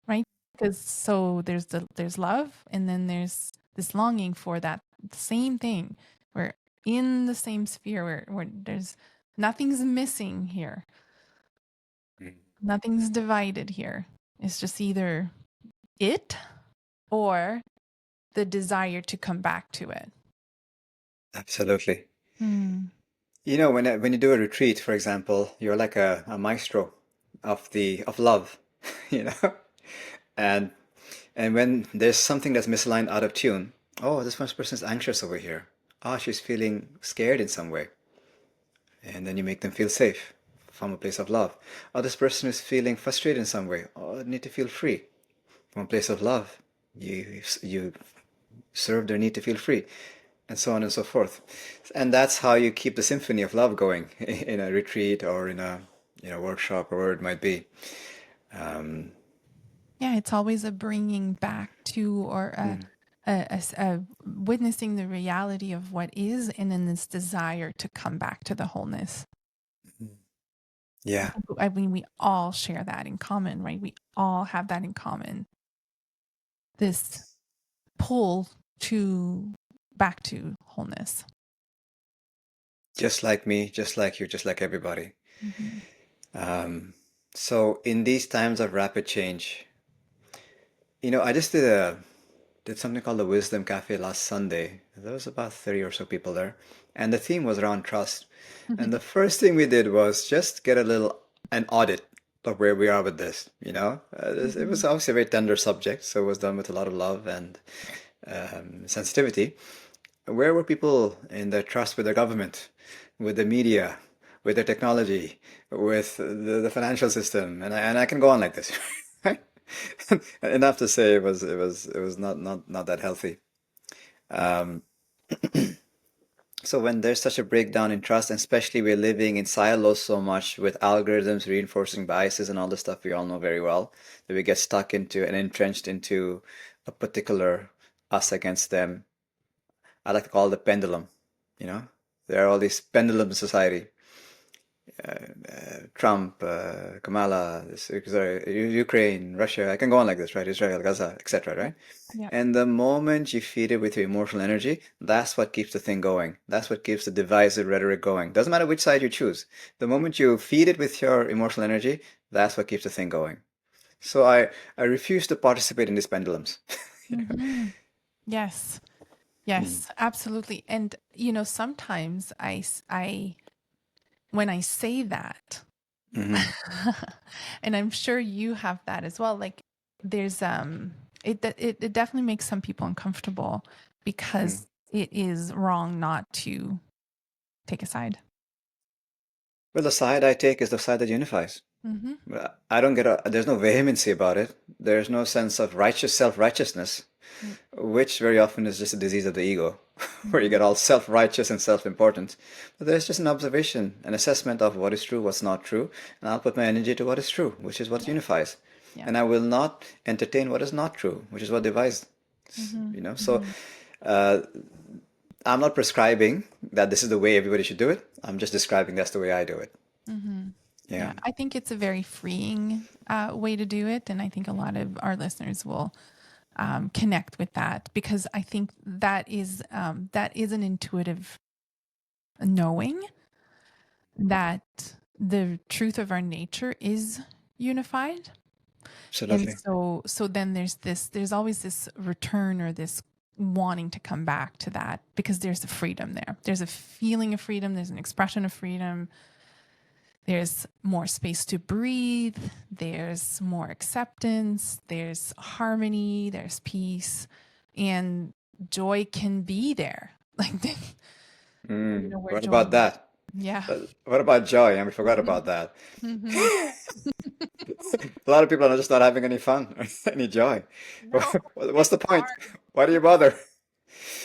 right? Because so there's love, and then there's this longing for that same thing. We're in the same sphere where there's nothing's missing here, Mm. nothing's divided here. It's just either it or the desire to come back to it. Absolutely. Hmm. You know, when you do a retreat, for example, you're like a maestro of love, you know? And and when there's something that's misaligned out of tune, oh, this one person is anxious over here. Ah, she's feeling scared in some way. And then you make them feel safe from a place of love. Oh, this person is feeling frustrated in some way. Oh, they need to feel free from a place of love. You serve their need to feel free, and so on and so forth. And that's how you keep the symphony of love going in a retreat or in a workshop or wherever it might be. Um, Yeah, it's always a bringing back to or mm, a witnessing the reality of what is, and then this desire to come back to the wholeness. yeah, I mean, we all share that in common, right? We all have that in common. This pull to back to wholeness. just like me, just like you, just like everybody. Mm-hmm. Um, so in these times of rapid change, I just did something called the Wisdom Cafe last Sunday. There was about 30 or so people there, and the theme was around trust. And the first thing we did was just get an audit of where we are with this. It Mm-hmm. was obviously a very tender subject, so it was done with a lot of love and sensitivity. Where were people in their trust with their government, with the media, with their technology, with the financial system, and I can go on like this. Right? Enough to say it was not that healthy. Um, so when there's such a breakdown in trust, and especially we're living in silos so much with algorithms reinforcing biases and all the stuff we all know very well, that we get stuck into and entrenched into a particular us against them. I like to call it the pendulum. You know, there are all these pendulums in society. Trump, Kamala, Ukraine, Russia. I can go on like this, right? Israel, Gaza, etc. Yeah. Right? Yeah. And the moment you feed it with your emotional energy, that's what keeps the thing going. That's what keeps the divisive rhetoric going. Doesn't matter which side you choose. The moment you feed it with your emotional energy, that's what keeps the thing going. So I refuse to participate in these pendulums. You know? Mm-hmm. Yes. Mm, Yes, absolutely. And sometimes when I say that, mhm, and I'm sure you have that as well, like there's it definitely makes some people uncomfortable mm, because it is wrong not to take a side. Well, the side I take is the side that unifies. Mm-hmm. I don't get there's no vehemency about it. There's no sense of self-righteousness, which very often is just a disease of the ego, where you Mm-hmm. get all self-righteous and self-important. But there's just an observation, an assessment of what is true, what's not true, and I'll put my energy to what is true, which is what Yeah. unifies. Yeah. And I will not entertain what is not true, which is what divides. Mm-hmm. So uh, I'm not prescribing that this is the way everybody should do it. I'm just describing that's the way I do it. Mm-hmm. Yeah. Yeah, I think it's a very freeing way to do it, and I think a lot of our listeners will connect with that because I think that is an intuitive knowing that the truth of our nature is unified. And Absolutely. so then there's always this return or this wanting to come back to that because there's a freedom there. There's a feeling of freedom, there's an expression of freedom. There's more space to breathe, there's more acceptance, there's harmony, there's peace, and joy can be there. Like where What joy, about that? yeah. What about joy? I forgot Mhm. about that. Mhm. A lot of people are just not having any fun or any joy. No, What's it's the point? hard. Why do you bother?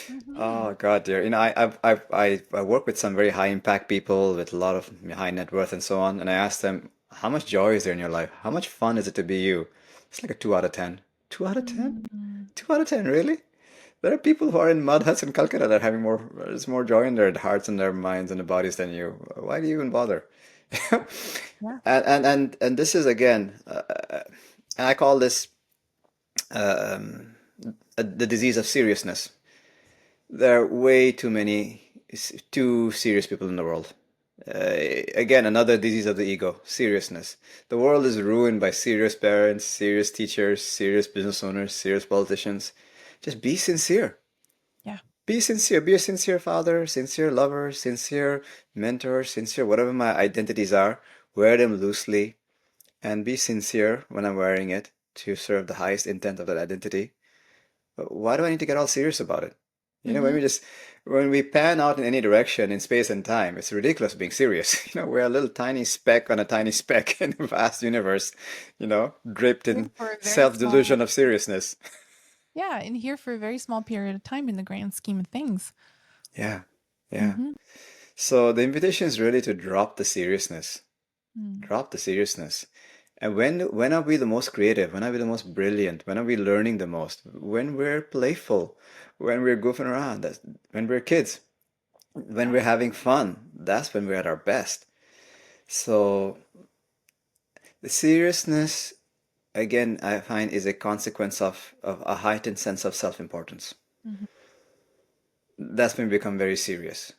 Mhm. Oh God, dear. I work with some very high impact people with a lot of high net worth and so on, and I ask them, how much joy is there in your life? How much fun is it to be you? It's like a 2 out of 10. 2 out of 10? Mhm. 2 out of 10, really? There are people who are in mud huts in Calcutta that are having there's more joy in their hearts and their minds and their bodies than you. Why do you even bother? Yeah. And this is again, and I call this the disease of seriousness. There are way too many too serious people in the world. Again, another disease of the ego, seriousness. The world is ruined by serious parents, serious teachers, serious business owners, serious politicians. Just be sincere. Yeah. Be sincere. Be a sincere father, sincere lover, sincere mentor, sincere whatever my identities are. Wear them loosely and be sincere when I'm wearing it to serve the highest intent of that identity. But why do I need to get all serious about it? Mhm. When we pan out in any direction in space and time, it's ridiculous being serious. We're a little tiny speck on a tiny speck in a vast universe, draped Here in for a very self-delusion small, of seriousness. yeah, and here for a very small period of time in the grand scheme of things. Yeah, yeah. Mm-hmm. So the invitation is really to drop the seriousness. Mm. Drop the seriousness. And when are we the most creative? When are we the most brilliant? When are we learning the most? When we're playful, when we're goofing around, when we're kids, when Yeah. we're having fun. That's when we're at our best. So the seriousness, again, I find is a consequence of a heightened sense of self-importance. Mm-hmm. That's when we become very serious.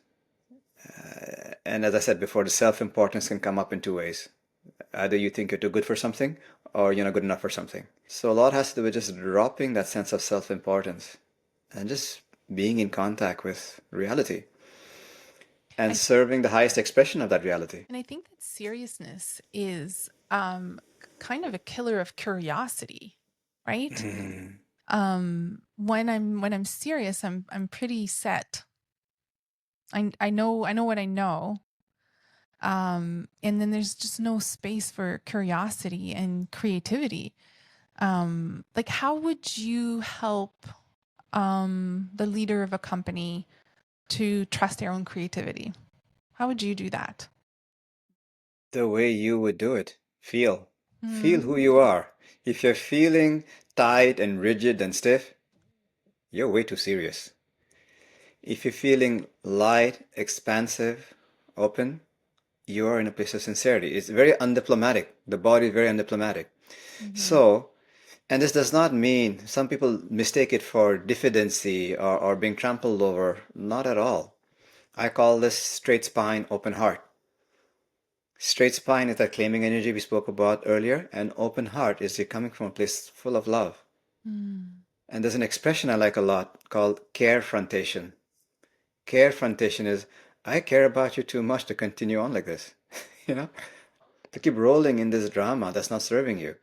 And as I said before, the self-importance can come up in two ways. Either you think you're too good for something or you're not good enough for something. So a lot has to do with just dropping that sense of self-importance and just being in contact with reality and I serving the highest expression of that reality. And I think that seriousness is kind of a killer of curiosity, right? When I'm serious, I'm pretty set. I know what I know. And then there's just no space for curiosity and creativity. Like how would you help the leader of a company to trust their own creativity? How would you do that? The way you would do it. Feel. Feel Mm-hmm. who you are. If you're feeling tight and rigid and stiff, you're way too serious. If you're feeling light, expansive, open, you are in a place of sincerity. It's very undiplomatic. The body is very undiplomatic. Mm-hmm. So, and this does not mean some people mistake it for diffidency or being trampled over. Not at all. I call this straight spine, open heart. Straight spine is that claiming energy we spoke about earlier, and open heart is you're coming from a place full of love. Mm. And there's an expression I like a lot called care frontation. Care frontation is I care about you too much to continue on like this. you know, to keep rolling in this drama that's not serving you.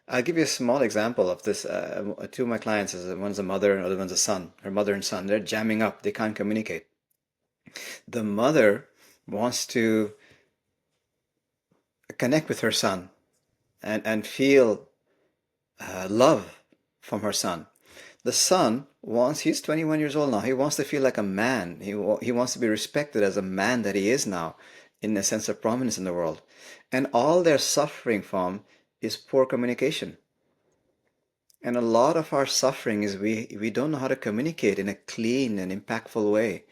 I'll give you a small example of this. Two of my clients, one's a mother and the other one's a son. Her mother and son, they're jamming up. They can't communicate. The mother wants to connect with her son and feel love from her son. The son wants, he's 21 years old now. He wants to feel like a man. He wants to be respected as a man that he is now, in a sense of prominence in the world. And all they're suffering from is poor communication. And a lot of our suffering is we don't know how to communicate in a clean and impactful way.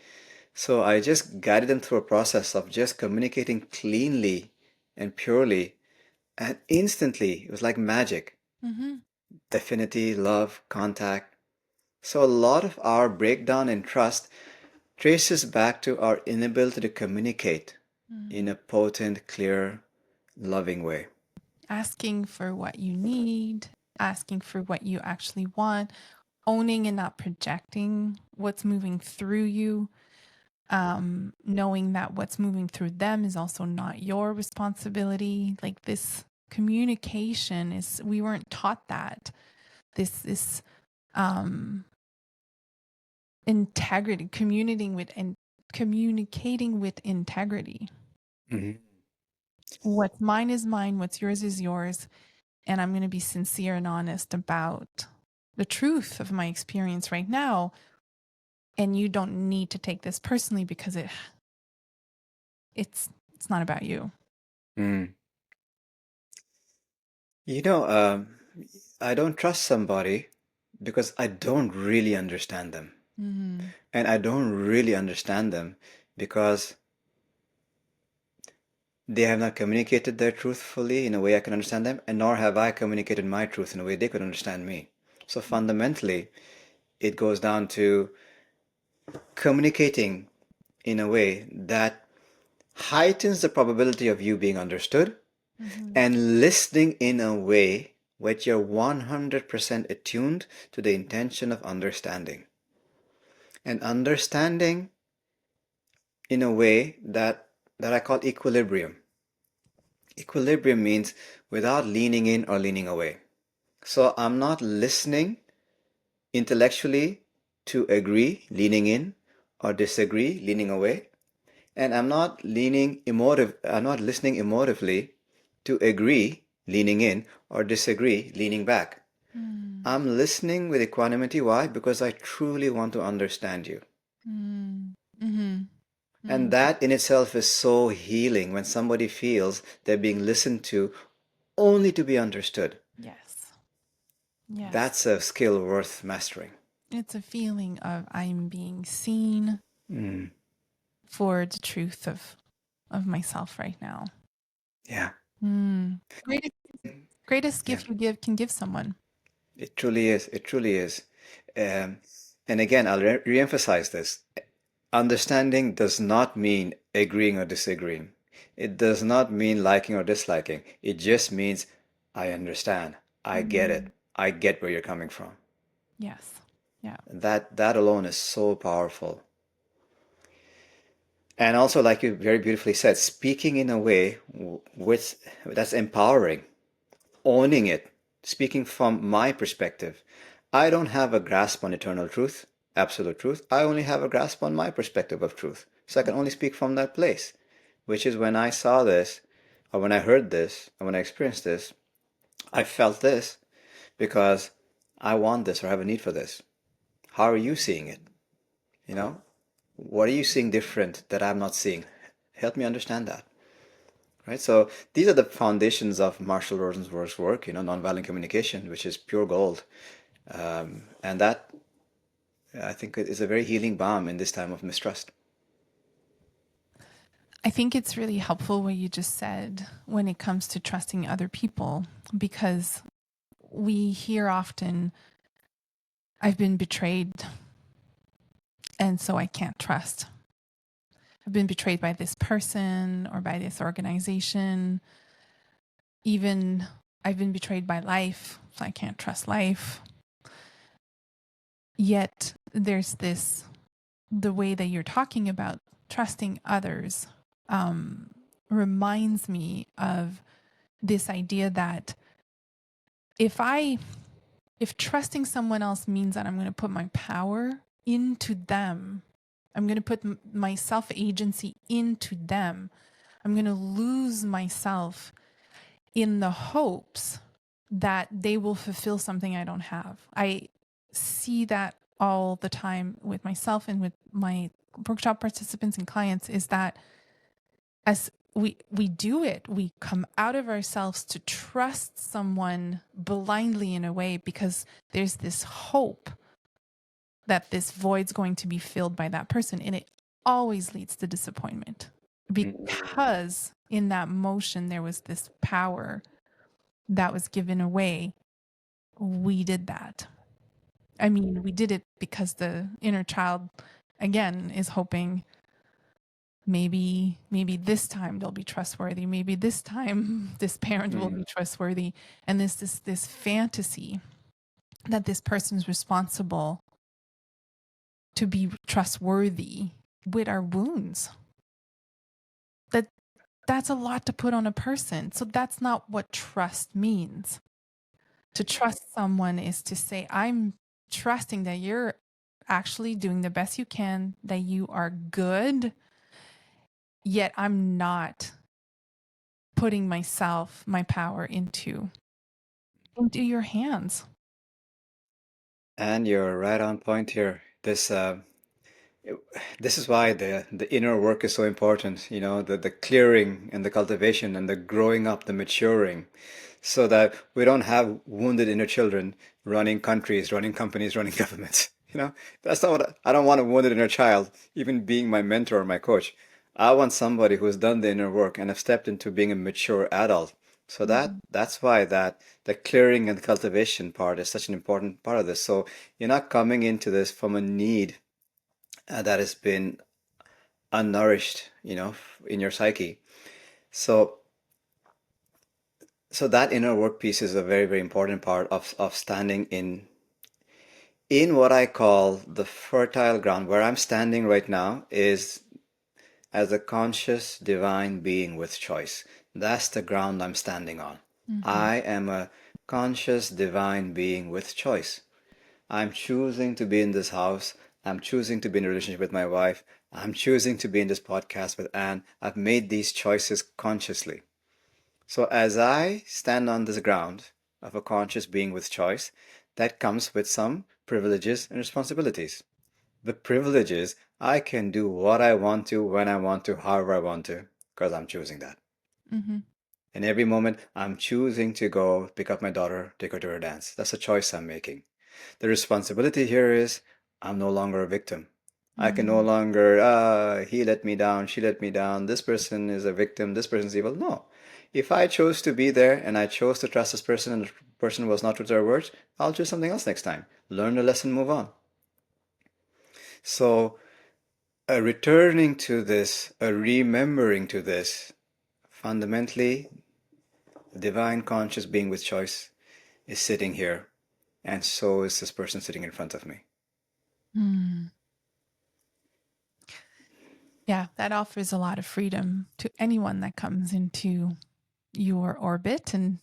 So I just guided them through a process of just communicating cleanly and purely. And instantly, it was like magic. Mm-hmm. Affinity, love, contact. So a lot of our breakdown in trust traces back to our inability to communicate in a potent, clear, loving way. Asking for what you need, asking for what you actually want, owning and not projecting what's moving through you, knowing that what's moving through them is also not your responsibility. Like this communication is, we weren't taught that. This is integrity, communicating with integrity. Mhm. What's mine is mine, what's yours is yours. And I'm going to be sincere and honest about the truth of my experience right now. And you don't need to take this personally because it's not about you. Mm. You know, I don't trust somebody because I don't really understand them. Mm-hmm. And I don't really understand them because they have not communicated their truth fully in a way I can understand them, and nor have I communicated my truth in a way they could understand me. So fundamentally, it goes down to communicating in a way that heightens the probability of you being understood Mm-hmm. and listening in a way where you're 100% attuned to the intention of understanding. And understanding in a way that I call equilibrium. Equilibrium means without leaning in or leaning away. So I'm not listening intellectually to agree, leaning in, or disagree, leaning away. And I'm not listening emotively to agree, leaning in, or disagree, leaning back. Mm-hmm. I'm listening with equanimity. Why? Because I truly want to understand you. Mm-hmm. And Mm-hmm. that in itself is so healing when somebody feels they're being listened to only to be understood. Yes. Yes. That's a skill worth mastering. It's a feeling of I'm being seen Mm, for the truth of myself right now. yeah. Greatest greatest Yeah. gift you give can give someone. It truly is. It truly is. Um, and again, I'll re-emphasize this. Understanding does not mean agreeing or disagreeing. It does not mean liking or disliking. It just means I understand. I get Mm. it. I get where you're coming from. Yes. Yeah. That alone is so powerful. And also, like you very beautifully said, speaking in a way with that's empowering, owning it, speaking from my perspective. I don't have a grasp on eternal truth, absolute truth. I only have a grasp on my perspective of truth. So I can only speak from that place, which is when I saw this, or when I heard this, or when I experienced this, I felt this because I want this or have a need for this. How are you seeing it? You know, what are you seeing different that I'm not seeing? Help me understand that. Right? So these are the foundations of Marshall Rosenberg's work, nonviolent communication, which is pure gold. And that, I think, is a very healing balm in this time of mistrust. I think it's really helpful what you just said when it comes to trusting other people, because we hear often, I've been betrayed, and so I can't trust. I've been betrayed by this person or by this organization. Even I've been betrayed by life, so I can't trust life. Yet there's this, the way that you're talking about trusting others reminds me of this idea that if trusting someone else means that I'm going to put my power into them, I'm going to put my self agency into them, I'm going to lose myself in the hopes that they will fulfill something I don't have. I see that all the time with myself and with my workshop participants and clients, is that as we do it, we come out of ourselves to trust someone blindly in a way because there's this hope that this void's going to be filled by that person, and it always leads to disappointment because in that motion there was this power that was given away. We did that. I mean, we did it because the inner child again is hoping maybe this time they'll be trustworthy, maybe this time this parent will be trustworthy, and this fantasy that this person's responsible to be trustworthy with our wounds. That's a lot to put on a person. So that's not what trust means. To trust someone is to say, I'm trusting that you're actually doing the best you can, that you are good, yet I'm not putting myself, my power into your hands. And you're right on point here. This is why the inner work is so important, you know, the clearing and the cultivation and the growing up, the maturing, so that we don't have wounded inner children running countries, running companies, running governments. You know, that's not what I don't want a wounded inner child, even being my mentor or my coach. I want somebody who's done the inner work and have stepped into being a mature adult. So that's why that the clearing and cultivation part is such an important part of this. So you're not coming into this from a need that has been unnourished, you know, in your psyche. So, so that inner work piece is a very, very important part of standing in what I call the fertile ground. Where I'm standing right now is as a conscious divine being with choice. That's the ground I'm standing on. I am a conscious divine being with choice. I'm choosing to be in this house. I'm choosing to be in a relationship with my wife. I'm choosing to be in this podcast with Anne. I've made these choices consciously. So as I stand on this ground of a conscious being with choice, that comes with some privileges and responsibilities. The privilege is I can do what I want to, when I want to, however I want to, because I'm choosing that. Mm-hmm. In every moment, I'm choosing to go pick up my daughter, take her to her dance. That's a choice I'm making. The responsibility here is I'm no longer a victim. I can no Mm-hmm. longer, he let me down, she let me down, this person is a victim, this person's evil. No. If I chose to be there and I chose to trust this person and the person was not true to their words, I'll choose something else next time. Learn the lesson, move on. So, returning to this, a remembering to this, fundamentally, the divine conscious being with choice is sitting here, and so is this person sitting in front of me. Mm. Yeah, that offers a lot of freedom to anyone that comes into your orbit, and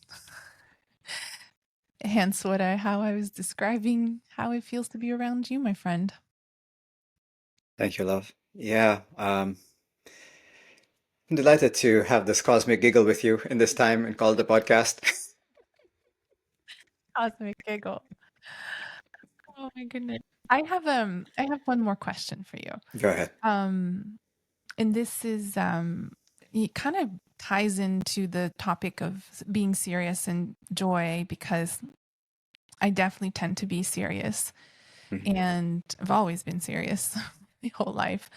hence how I was describing how it feels to be around you, my friend. Thank you, love. Yeah, I'm delighted to have this cosmic giggle with you in this time and call it a podcast. Cosmic giggle. Oh my goodness. I have one more question for you. Go ahead. Um and this is it kind of ties into the topic of being serious and joy, because I definitely tend to be serious, Mhm. and I've always been serious my whole life.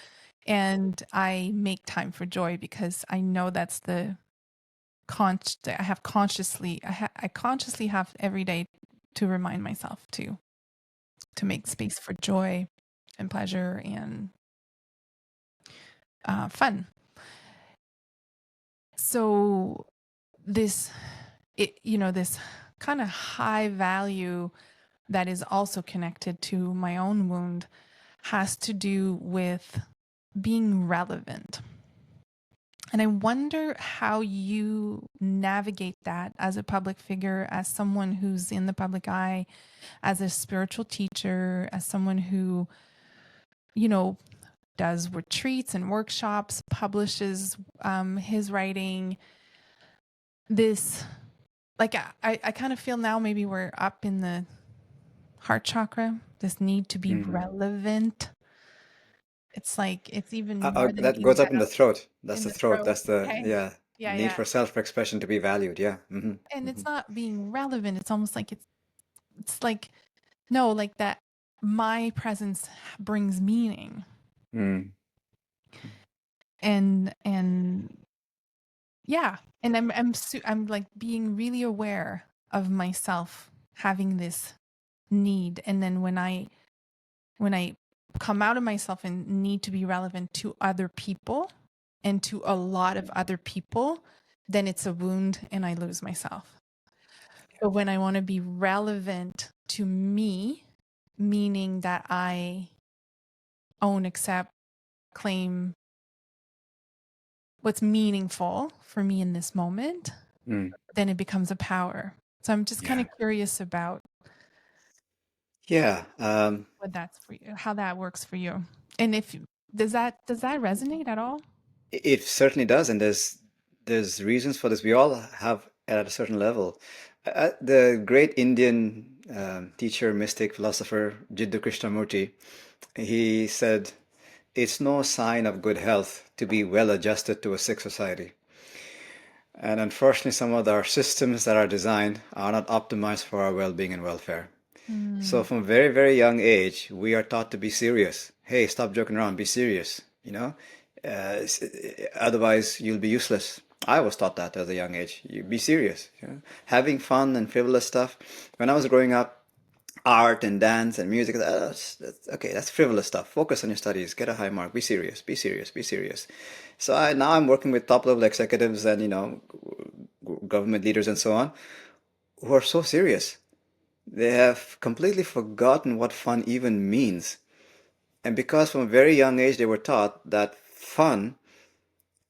And I make time for joy because I know that's the I have consciously I consciously have every day to remind myself to make space for joy and pleasure and fun. So this this kind of high value that is also connected to my own wound has to do with being relevant. And I wonder how you navigate that as a public figure, as someone who's in the public eye, as a spiritual teacher, as someone who, you know, does retreats and workshops, publishes his writing. This, like, I kind of feel now maybe we're up in the heart chakra, this need to be Mm. relevant. It's like it's even more than That being goes up in valid the throat. That's in the the throat. throat. That's the, Okay. yeah, Yeah, need yeah. for self-expression to be valued. Yeah. And Hmm. it's not being relevant. It's almost like it's like no, like that my presence brings meaning. Mm. And yeah, and I'm like being really aware of myself having this need, and then when I come out of myself and need to be relevant to other people and to a lot of other people, then it's a wound and I lose myself. But when I want to be relevant to me, meaning that I own, accept, claim what's meaningful for me in this moment, Mm. then it becomes a power. So I'm just kind Yeah. of curious about Yeah. what that's for you, how that works for you. And if does that resonate at all? It certainly does, and there's reasons for this. We all have at a certain level. The great Indian teacher, mystic, philosopher Jiddu Krishnamurti, he said, "It's no sign of good health to be well adjusted to a sick society." And unfortunately, some of our systems that are designed are not optimized for our well-being and welfare. So Mm, from a very, very young age, we are taught to be serious. Hey, stop joking around, be serious, you know? Otherwise, you'll be useless. I was taught that at a young age. You be serious. You know? Having fun and frivolous stuff. When I was growing up, art and dance and music, okay, that's frivolous stuff. Focus on your studies, get a high mark, be serious, be serious, be serious. So now I'm working with top level executives and, government leaders and so on, who are so serious. They have completely forgotten what fun even means. And because from a very young age they were taught that fun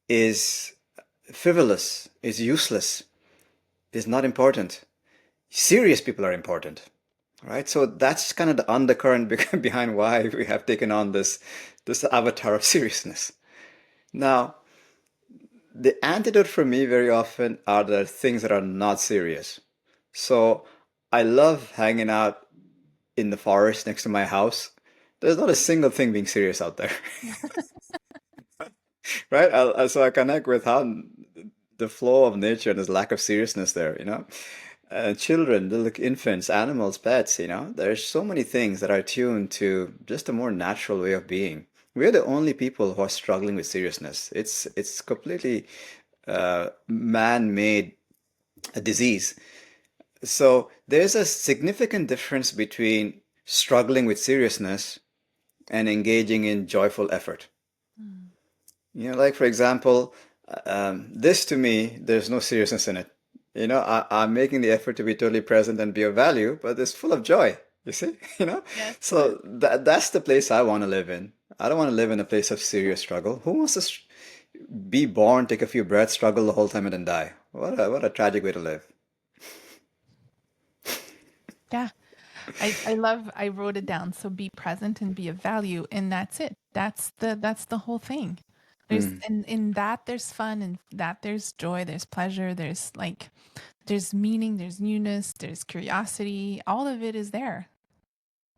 is frivolous, is useless, is not important. Serious people are important, right? So that's kind of the undercurrent behind why we have taken on this avatar of seriousness. Now, the antidote for me very often are the things that are not serious. So I love hanging out in the forest next to my house. There's not a single thing being serious out there, right? So I connect with how the flow of nature and this lack of seriousness there, children, little infants, animals, pets, there's so many things that are tuned to just a more natural way of being. We're the only people who are struggling with seriousness. It's completely man-made a disease. So there's a significant difference between struggling with seriousness and engaging in joyful effort. mm, Like for example, this to me, there's no seriousness in it. I'm making the effort to be totally present and be of value, but it's full of joy. You see, yes. So that's the place I want to live in. I don't want to live in a place of serious struggle. Who wants to be born, take a few breaths, struggle the whole time, and then die? What a tragic way to live. Yeah. I wrote it down. So be present and be of value. And that's it. That's the whole thing. There's Mm. and in that there's fun, and that there's joy, there's pleasure, there's meaning, there's newness, there's curiosity. All of it is there.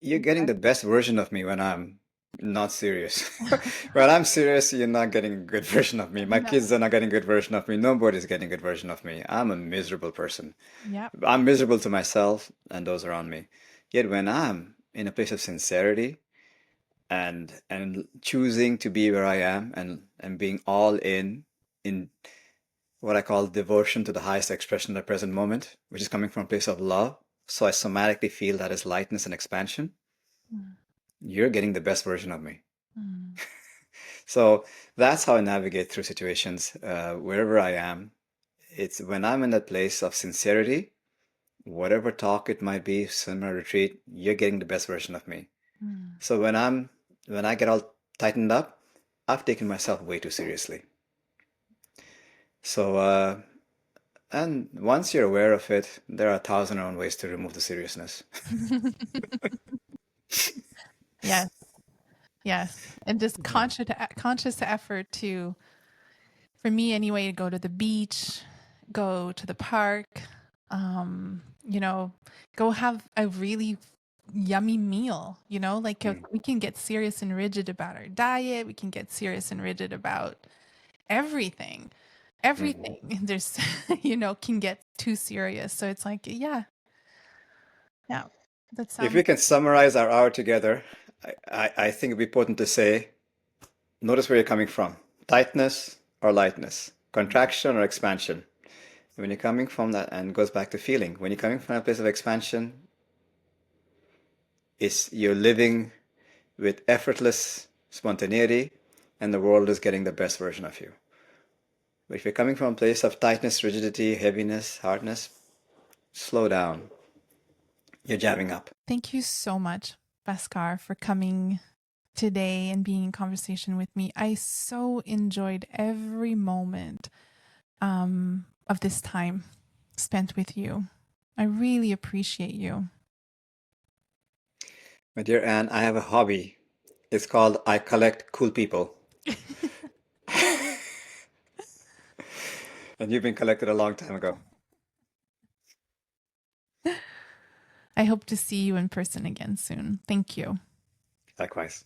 You're getting the best version of me when I'm not serious. When I'm serious, you're not getting a good version of me. My No. kids are not getting a good version of me. Nobody's getting a good version of me. I'm a miserable person. Yep. I'm miserable to myself and those around me. Yet when I'm in a place of sincerity and choosing to be where I am and being all in what I call devotion to the highest expression of the present moment, which is coming from a place of love, so I somatically feel that is lightness and expansion, Mm, you're getting the best version of me. mm, So that's how I navigate through situations wherever I am. It's when I'm in that place of sincerity, whatever talk it might be, seminar retreat, you're getting the best version of me. mm. So when I get all tightened up, I've taken myself way too seriously. So, and once you're aware of it, there are 1,000 ways to remove the seriousness. Yes, yes. And just Yeah. conscious effort to, for me anyway, to go to the beach, go to the park, you know, go have a really yummy meal, like Mm, we can get serious and rigid about our diet. We can get serious and rigid about everything. mm. Everything there's, can get too serious. So it's like, yeah, yeah, that If sounds. we can summarize our hour together, I think it'd be important to say, notice where you're coming from. Tightness or lightness, contraction or expansion. When you're coming from that, and it goes back to feeling. When you're coming from a place of expansion, is you're living with effortless spontaneity, and the world is getting the best version of you. But if you're coming from a place of tightness, rigidity, heaviness, hardness, slow down. You're jamming up. Thank you so much, Bhaskar, for coming today and being in conversation with me. I so enjoyed every moment of this time spent with you. I really appreciate you. My dear Anne, I have a hobby. It's called I collect cool people. And you've been collected a long time ago. I hope to see you in person again soon. Thank you. Likewise.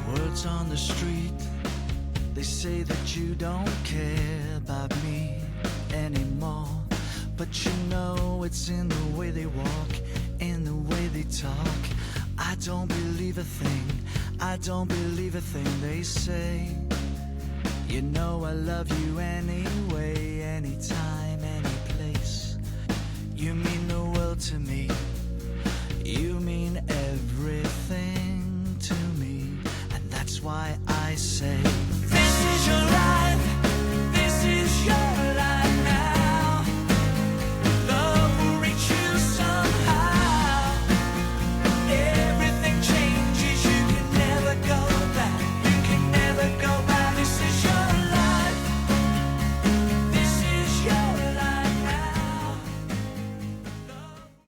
Words on the street, they say that you don't care about me anymore. But you know it's in the way they walk, in the way they talk. I don't believe a thing, I don't believe a thing they say. You know I love you anyway, anytime, any place. You mean the world to me, you mean everything to me. And that's why I say